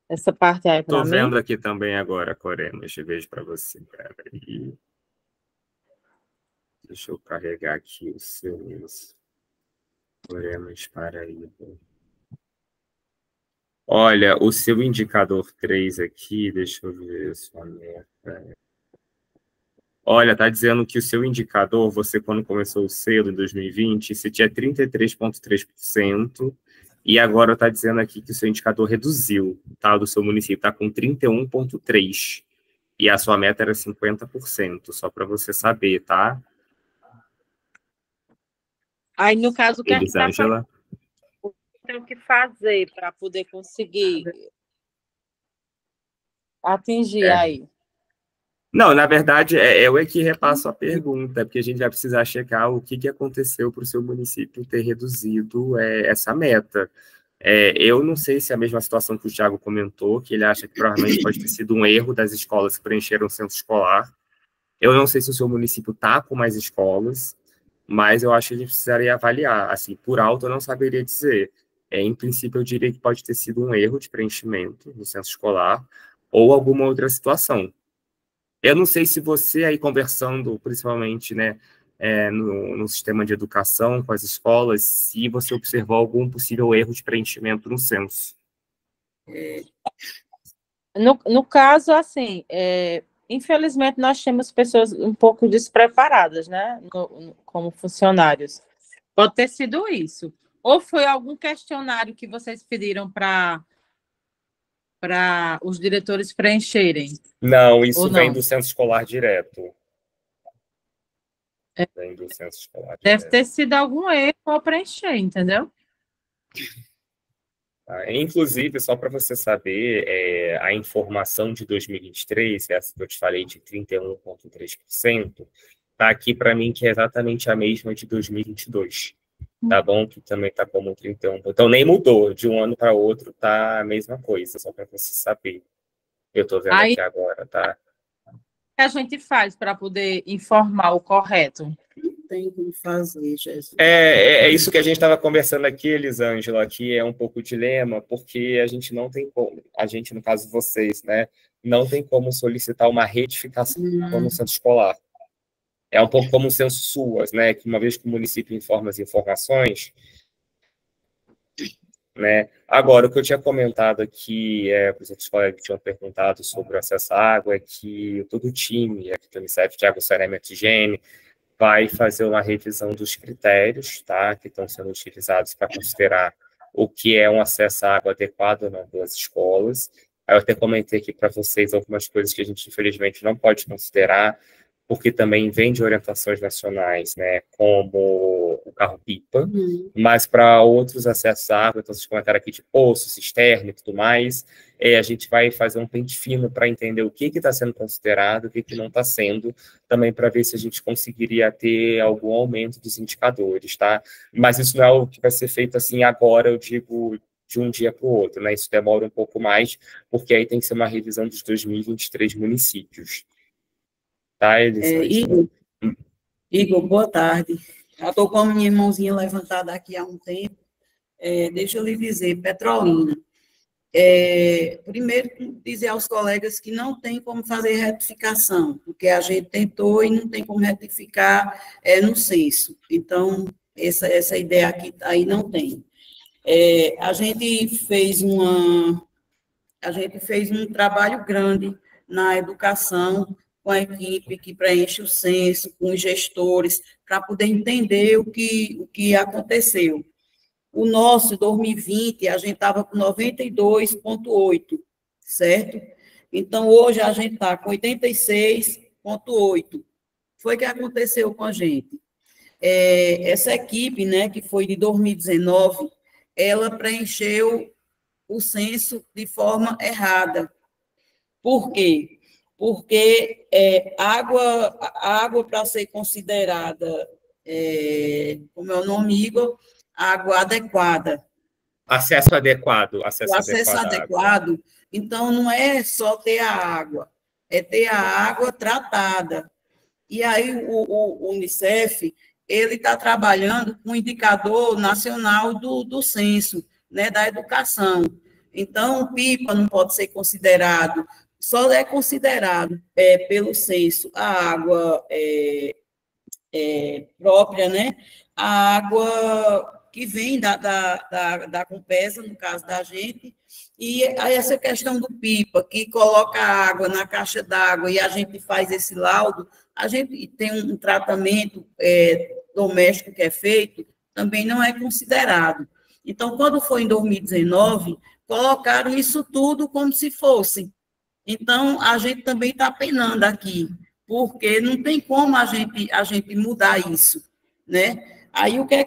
a essa parte aí para Estou mim. vendo aqui também agora, Coremas, eu vejo para você. Peraí. Deixa eu carregar aqui os seus Coremas Paraíba. Olha, o seu indicador 3 aqui, deixa eu ver sua meta. Olha, está dizendo que o seu indicador, você quando começou cedo, em 2020, você tinha 33,3%, e agora está dizendo aqui que o seu indicador reduziu, tá? Do seu município, está com 31,3%, e a sua meta era 50%, só para você saber, tá? Aí, no caso, o que é que Elisângela. eu tenho que fazer para poder conseguir atingir aí? Não, na verdade, eu é que repasso a pergunta, porque a gente vai precisar checar o que aconteceu para o seu município ter reduzido essa meta. Eu não sei se é a mesma situação que o Thiago comentou, que ele acha que provavelmente pode ter sido um erro das escolas que preencheram o censo escolar. Eu não sei se o seu município está com mais escolas, mas eu acho que a gente precisaria avaliar. Assim, por alto, eu não saberia dizer. Em princípio, eu diria que pode ter sido um erro de preenchimento no censo escolar ou alguma outra situação. Eu não sei se você aí conversando, principalmente, né, no sistema de educação, com as escolas, se você observou algum possível erro de preenchimento no censo. No caso, assim, infelizmente nós temos pessoas um pouco despreparadas, né, como funcionários. Pode ter sido isso. Ou foi algum questionário que vocês pediram para os diretores preencherem? Não, isso não? vem do censo escolar direto. Vem do censo escolar direto. Deve ter sido algum erro ao preencher, entendeu? Inclusive, só para você saber, a informação de 2023, essa que eu te falei de 31,3%, está aqui para mim que é exatamente a mesma de 2022. Tá bom? Que também está como 31%. Então, nem mudou. De um ano para outro, tá a mesma coisa, só para você saber. Eu estou vendo aqui agora, tá? O que a gente faz para poder informar o correto? Tem como fazer, Jesus. É isso que a gente estava conversando aqui, Elisângela, que é um pouco o dilema, porque a gente não tem como, a gente, no caso vocês, né, não tem como solicitar uma retificação no censo escolar. É um pouco como o censo SUAS, né, que uma vez que o município informa as informações, né, agora, o que eu tinha comentado aqui, os outros colegas que tinham perguntado sobre o acesso à água, é que todo o time aqui do Unicef, de Água, Saneamento e Higiene, vai fazer uma revisão dos critérios, tá, que estão sendo utilizados para considerar o que é um acesso à água adequado ou não pelas escolas. Aí eu até comentei aqui para vocês algumas coisas que a gente, infelizmente, não pode considerar, porque também vem de orientações nacionais, né, como o carro-pipa, mas para outros acessos à água, então vocês comentaram aqui de poço, cisterna e tudo mais, a gente vai fazer um pente fino para entender o que está sendo considerado, o que não está sendo, também para ver se a gente conseguiria ter algum aumento dos indicadores, tá? Mas isso não é algo que vai ser feito assim agora, eu digo, de um dia para o outro, né? Isso demora um pouco mais, porque aí tem que ser uma revisão dos 2023 municípios. Tá, Igor, boa tarde. Já estou com a minha mãozinha levantada aqui há um tempo. Deixa eu lhe dizer, Petrolina. Primeiro, dizer aos colegas que não tem como fazer retificação, porque a gente tentou e não tem como retificar no censo. Então, essa ideia aqui aí não tem. A gente fez um trabalho grande na educação, com a equipe que preenche o censo, com os gestores, para poder entender o que aconteceu. O nosso, 2020, a gente estava com 92,8, certo? Então, hoje a gente está com 86,8. Foi o que aconteceu com a gente. Essa equipe, né, que foi de 2019, ela preencheu o censo de forma errada. Por quê? Porque a água para ser considerada, como é o nome, Igor, água adequada. Acesso adequado. O acesso adequado, então, não é só ter a água, é ter a água tratada. E aí o Unicef, ele está trabalhando com o indicador nacional do censo, né, da educação. Então, o PIPA não pode ser considerado, só é considerado pelo censo a água própria, né, a água que vem da Compesa, no caso da gente, e essa questão do PIPA, que coloca a água na caixa d'água e a gente faz esse laudo, a gente tem um tratamento doméstico que é feito, também não é considerado. Então, quando foi em 2019, colocaram isso tudo como se fosse. Então, a gente também está penando aqui, porque não tem como a gente mudar isso, né? Aí, o que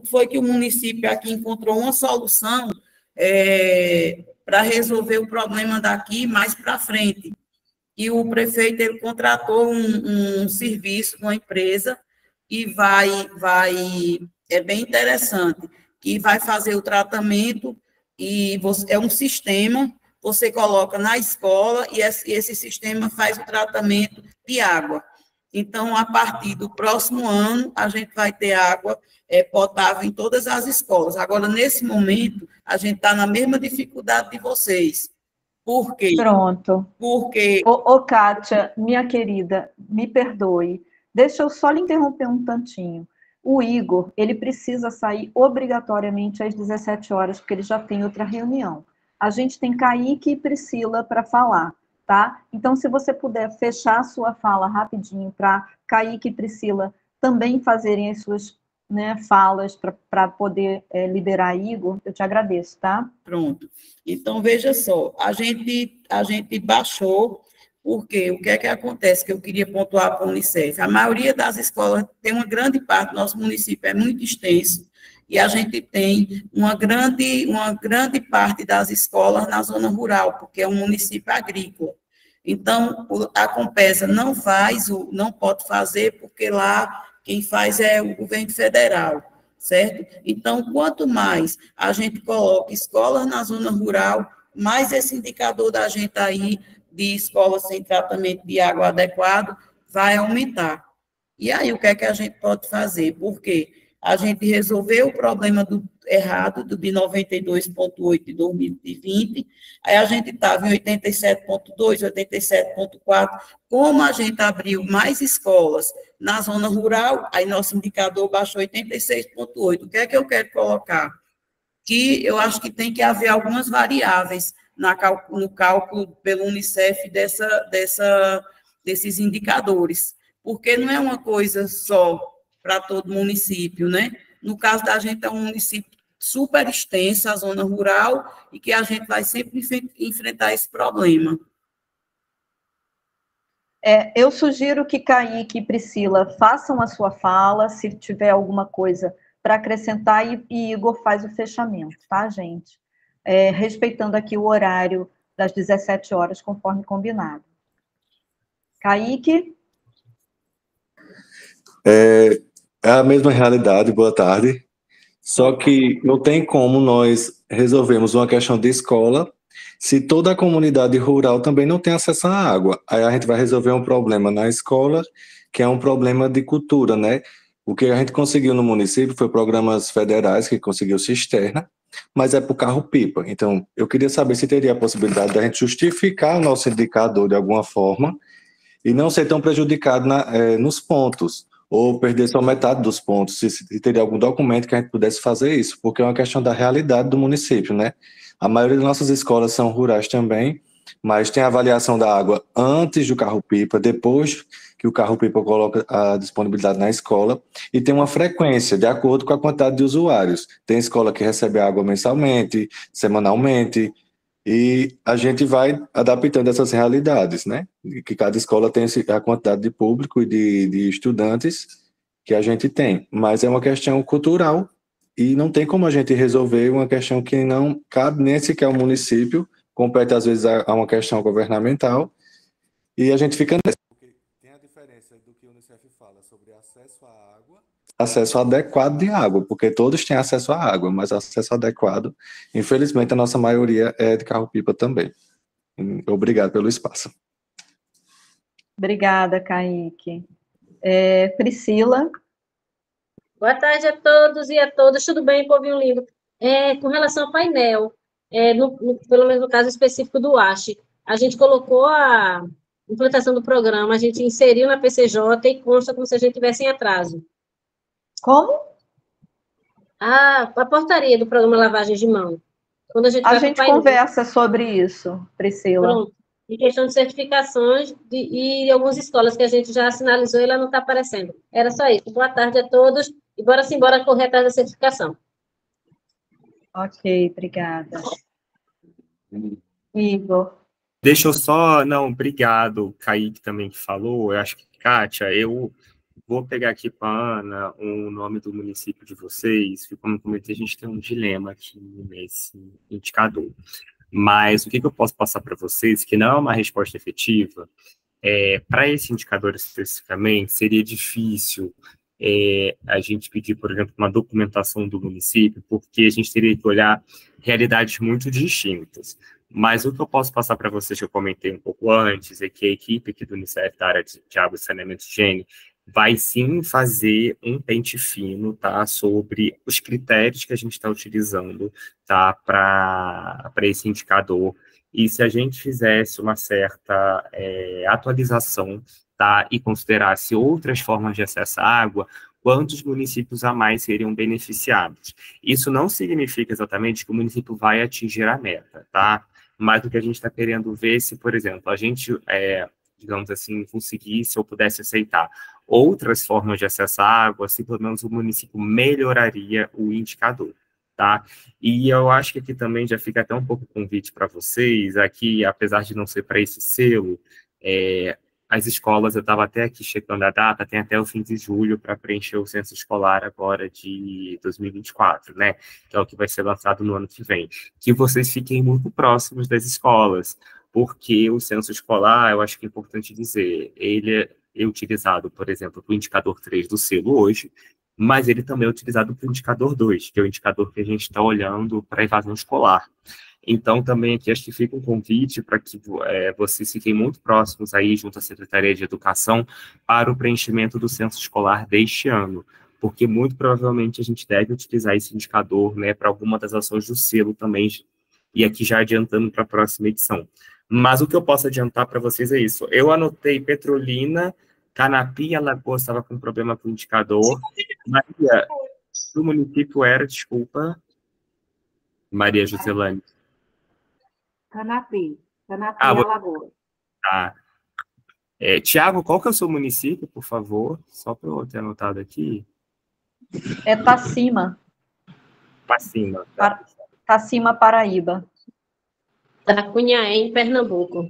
foi que o município aqui encontrou uma solução para resolver o problema daqui mais para frente. E o prefeito, ele contratou um serviço de uma empresa e é bem interessante, que vai fazer o tratamento e é um sistema, você coloca na escola e esse sistema faz o tratamento de água. Então, a partir do próximo ano, a gente vai ter água potável em todas as escolas. Agora, nesse momento, a gente está na mesma dificuldade de vocês. Por quê? Pronto. Porque... Kátia, minha querida, me perdoe. Deixa eu só lhe interromper um tantinho. O Igor, ele precisa sair obrigatoriamente às 17 horas, porque ele já tem outra reunião. A gente tem Kaique e Priscila para falar. Tá? Então, se você puder fechar a sua fala rapidinho para Kaique e Priscila também fazerem as suas, né, falas para poder liberar Igor, eu te agradeço, tá? Pronto. Então, veja só, a gente baixou, porque o que é que acontece que eu queria pontuar para o Unicef? A maioria das escolas tem uma grande parte, nosso município é muito extenso, e a gente tem uma grande parte das escolas na zona rural, porque é um município agrícola. Então, a Compesa não pode fazer, porque lá quem faz é o governo federal, certo? Então, quanto mais a gente coloca escolas na zona rural, mais esse indicador da gente aí, de escolas sem tratamento de água adequado, vai aumentar. E aí, o que é que a gente pode fazer? Porque a gente resolveu o problema errado, de 92,8 de 2020, aí a gente estava em 87,2, 87,4. Como a gente abriu mais escolas na zona rural, aí nosso indicador baixou 86,8. O que é que eu quero colocar? Que eu acho que tem que haver algumas variáveis no cálculo pelo Unicef desses indicadores, porque não é uma coisa só para todo município, né? No caso da gente, é um município super extenso, a zona rural, e que a gente vai sempre enfrentar esse problema. Eu sugiro que Kaique e Priscila façam a sua fala, se tiver alguma coisa para acrescentar, e Igor faz o fechamento, tá, gente? Respeitando aqui o horário das 17 horas, conforme combinado. Kaique? É a mesma realidade, boa tarde, só que não tem como nós resolvermos uma questão de escola se toda a comunidade rural também não tem acesso à água. Aí a gente vai resolver um problema na escola, que é um problema de cultura, né? O que a gente conseguiu no município foi programas federais, que conseguiu cisterna, mas é para o carro-pipa. Então, eu queria saber se teria a possibilidade de a gente justificar o nosso indicador de alguma forma e não ser tão prejudicado nos pontos, ou perder só metade dos pontos, se teria algum documento que a gente pudesse fazer isso, porque é uma questão da realidade do município, né? A maioria das nossas escolas são rurais também, mas tem a avaliação da água antes do carro-pipa, depois que o carro-pipa coloca a disponibilidade na escola, e tem uma frequência de acordo com a quantidade de usuários. Tem escola que recebe água mensalmente, semanalmente, e a gente vai adaptando essas realidades, né? Que cada escola tem a quantidade de público e de estudantes que a gente tem, mas é uma questão cultural e não tem como a gente resolver uma questão que não cabe nem sequer ao município, compete às vezes a uma questão governamental, e a gente fica nessa. Porque tem a diferença do que o Unicef fala sobre acesso à água, acesso adequado de água, porque todos têm acesso à água, mas acesso adequado, infelizmente, a nossa maioria é de carro-pipa também. Obrigado pelo espaço. Obrigada, Kaique. Priscila. Boa tarde a todos e a todas. Tudo bem, povinho lindo? Com relação ao painel, pelo menos no caso específico do ASHE, a gente colocou a implantação do programa, a gente inseriu na PCJ e consta como se a gente tivesse em atraso. Como? A portaria do programa Lavagem de Mão. Quando a gente conversa sobre isso, Priscila. Pronto. Em questão de certificações e algumas escolas que a gente já sinalizou e ela não está aparecendo. Era só isso. Boa tarde a todos e bora correr atrás da certificação. Ok, obrigada. Igor. Deixa eu só... Não, obrigado, Kaique também que falou. Eu acho que, Kátia, eu vou pegar aqui para a Ana o nome do município de vocês, e como eu comentei, a gente tem um dilema aqui nesse indicador. Mas o que eu posso passar para vocês, que não é uma resposta efetiva, para esse indicador especificamente, seria difícil a gente pedir, por exemplo, uma documentação do município, porque a gente teria que olhar realidades muito distintas. Mas o que eu posso passar para vocês, que eu comentei um pouco antes, é que a equipe aqui do Unicef, da área de água e saneamento e higiene, vai sim fazer um pente fino, tá, sobre os critérios que a gente está utilizando, tá, para esse indicador. E se a gente fizesse uma certa atualização, tá, e considerasse outras formas de acesso à água, quantos municípios a mais seriam beneficiados? Isso não significa exatamente que o município vai atingir a meta, tá? Mas o que a gente está querendo ver se, por exemplo, a gente, digamos assim, conseguisse ou pudesse aceitar outras formas de acesso à água, se pelo menos o município melhoraria o indicador, tá? E eu acho que aqui também já fica até um pouco convite para vocês, aqui, apesar de não ser para esse selo, as escolas, eu estava até aqui checando a data, tem até o fim de julho para preencher o censo escolar agora de 2024, né? Que é o que vai ser lançado no ano que vem. Que vocês fiquem muito próximos das escolas, porque o censo escolar, eu acho que é importante dizer, ele é utilizado, por exemplo, para o indicador 3 do selo hoje, mas ele também é utilizado para o indicador 2, que é o indicador que a gente está olhando para a evasão escolar. Então, também aqui acho que fica um convite para que vocês fiquem muito próximos aí, junto à Secretaria de Educação, para o preenchimento do censo escolar deste ano, porque muito provavelmente a gente deve utilizar esse indicador, né, para alguma das ações do selo também, e aqui já adiantando para a próxima edição. Mas o que eu posso adiantar para vocês é isso. Eu anotei Petrolina, Canapi e Alagoas estava com problema com o indicador. Maria, do município era, desculpa, Maria Joselane. Canapi e Alagoas. Tá. Tiago, qual que é o seu município, por favor? Só para eu ter anotado aqui. Tacima. Tacima. Tacima, Paraíba. Tracunhaé, em Pernambuco.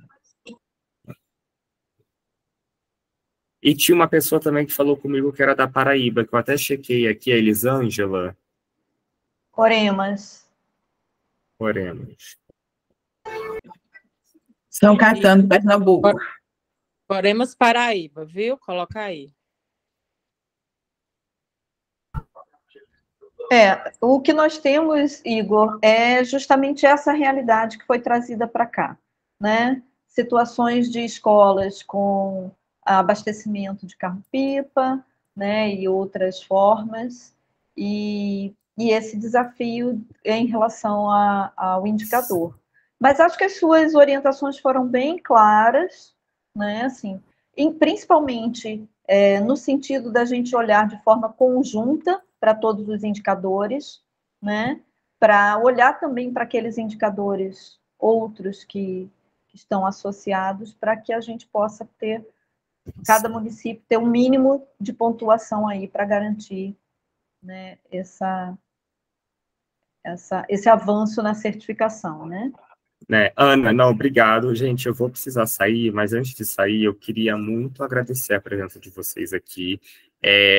E tinha uma pessoa também que falou comigo que era da Paraíba, que eu até chequei aqui, a Elisângela. Coremas. São Caetano, Pernambuco. Coremas, Paraíba, viu? Coloca aí. O que nós temos, Igor, é justamente essa realidade que foi trazida para cá, né? Situações de escolas com abastecimento de carro-pipa, né, e outras formas, e esse desafio em relação ao indicador. Mas acho que as suas orientações foram bem claras, né, assim, principalmente no sentido da gente olhar de forma conjunta para todos os indicadores, né, para olhar também para aqueles indicadores outros que que estão associados para que a gente possa ter, cada município ter um mínimo de pontuação aí para garantir, né, esse avanço na certificação, né? Né, Ana, não, obrigado. Gente, eu vou precisar sair, mas antes de sair, eu queria muito agradecer a presença de vocês aqui.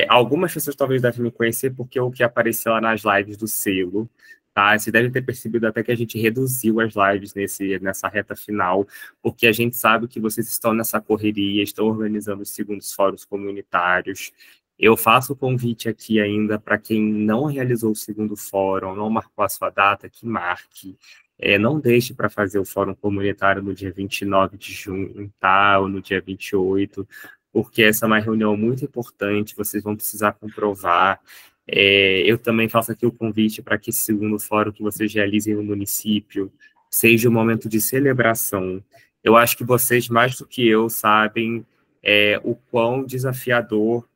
Algumas pessoas talvez devem me conhecer porque o que apareceu lá nas lives do selo, tá? Vocês devem ter percebido até que a gente reduziu as lives nessa reta final, porque a gente sabe que vocês estão nessa correria, estão organizando os segundos fóruns comunitários. Eu faço o convite aqui ainda para quem não realizou o segundo fórum, não marcou a sua data, que marque. Não deixe para fazer o fórum comunitário no dia 29 de junho, tá? Ou no dia 28, porque essa é uma reunião muito importante, vocês vão precisar comprovar. Eu também faço aqui o convite para que esse segundo fórum que vocês realizem no município seja um momento de celebração. Eu acho que vocês, mais do que eu, sabem o quão desafiador,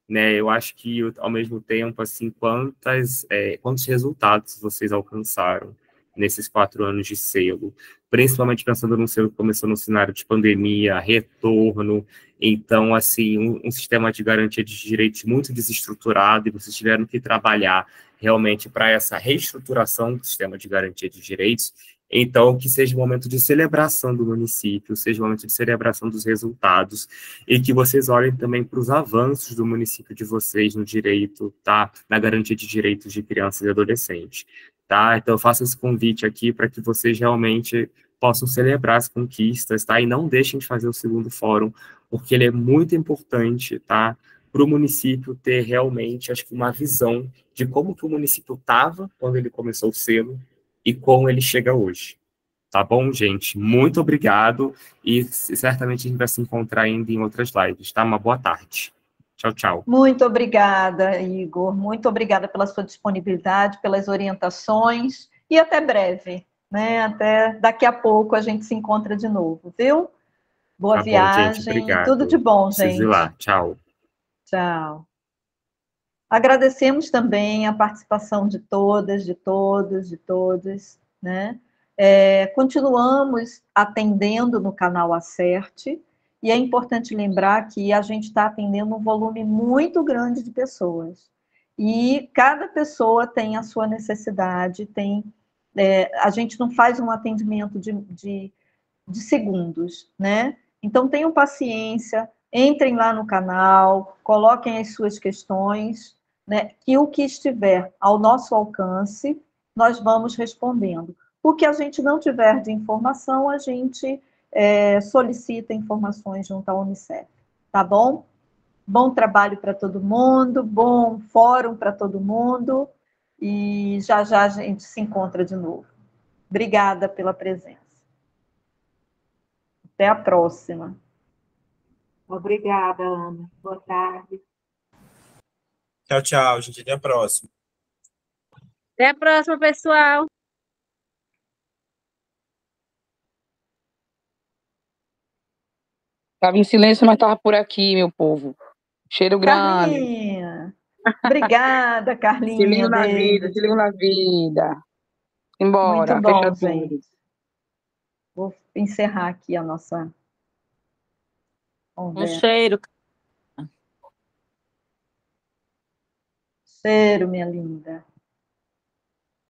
né? Eu acho que, ao mesmo tempo, assim, quantos resultados vocês alcançaram nesses 4 anos de selo, principalmente pensando num selo que começou no cenário de pandemia, retorno, então, assim, um sistema de garantia de direitos muito desestruturado, e vocês tiveram que trabalhar realmente para essa reestruturação do sistema de garantia de direitos. Então, que seja um momento de celebração do município, seja um momento de celebração dos resultados, e que vocês olhem também para os avanços do município de vocês no direito, tá? Na garantia de direitos de crianças e adolescentes, tá? Então, eu faço esse convite aqui para que vocês realmente possam celebrar as conquistas, tá? E não deixem de fazer o segundo fórum, porque ele é muito importante, tá? Para o município ter realmente, acho que, uma visão de como que o município estava quando ele começou o selo e como ele chega hoje. Tá bom, gente? Muito obrigado e certamente a gente vai se encontrar ainda em outras lives, tá? Uma boa tarde. Tchau, tchau. Muito obrigada, Igor. Muito obrigada pela sua disponibilidade, pelas orientações e até breve, né? Até daqui a pouco a gente se encontra de novo, viu? Boa Tá bom, viagem, gente, obrigado. tudo de bom, Preciso ir gente. lá. Tchau. Tchau. Agradecemos também a participação de todas, de todos, de todos, né? Continuamos atendendo no canal Acerte, e é importante lembrar que a gente está atendendo um volume muito grande de pessoas. E cada pessoa tem a sua necessidade, a gente não faz um atendimento de segundos, né? Então, tenham paciência, entrem lá no canal, coloquem as suas questões, né? Que o que estiver ao nosso alcance, nós vamos respondendo. O que a gente não tiver de informação, a gente solicita informações junto à Unicef, tá bom? Bom trabalho para todo mundo, bom fórum para todo mundo, e já já a gente se encontra de novo. Obrigada pela presença. Até a próxima. Obrigada, Ana. Boa tarde. Tchau, tchau, gente. Até a próxima. Até a próxima, pessoal. Estava em silêncio, mas estava por aqui, meu povo. Cheiro grande. Carlinha. Obrigada, Carlinha. Silinho na vida, silinho na vida. Embora, muito bom, fecha gente. tudo. Vou encerrar aqui a nossa conversa. Um cheiro. Cheiro, minha linda.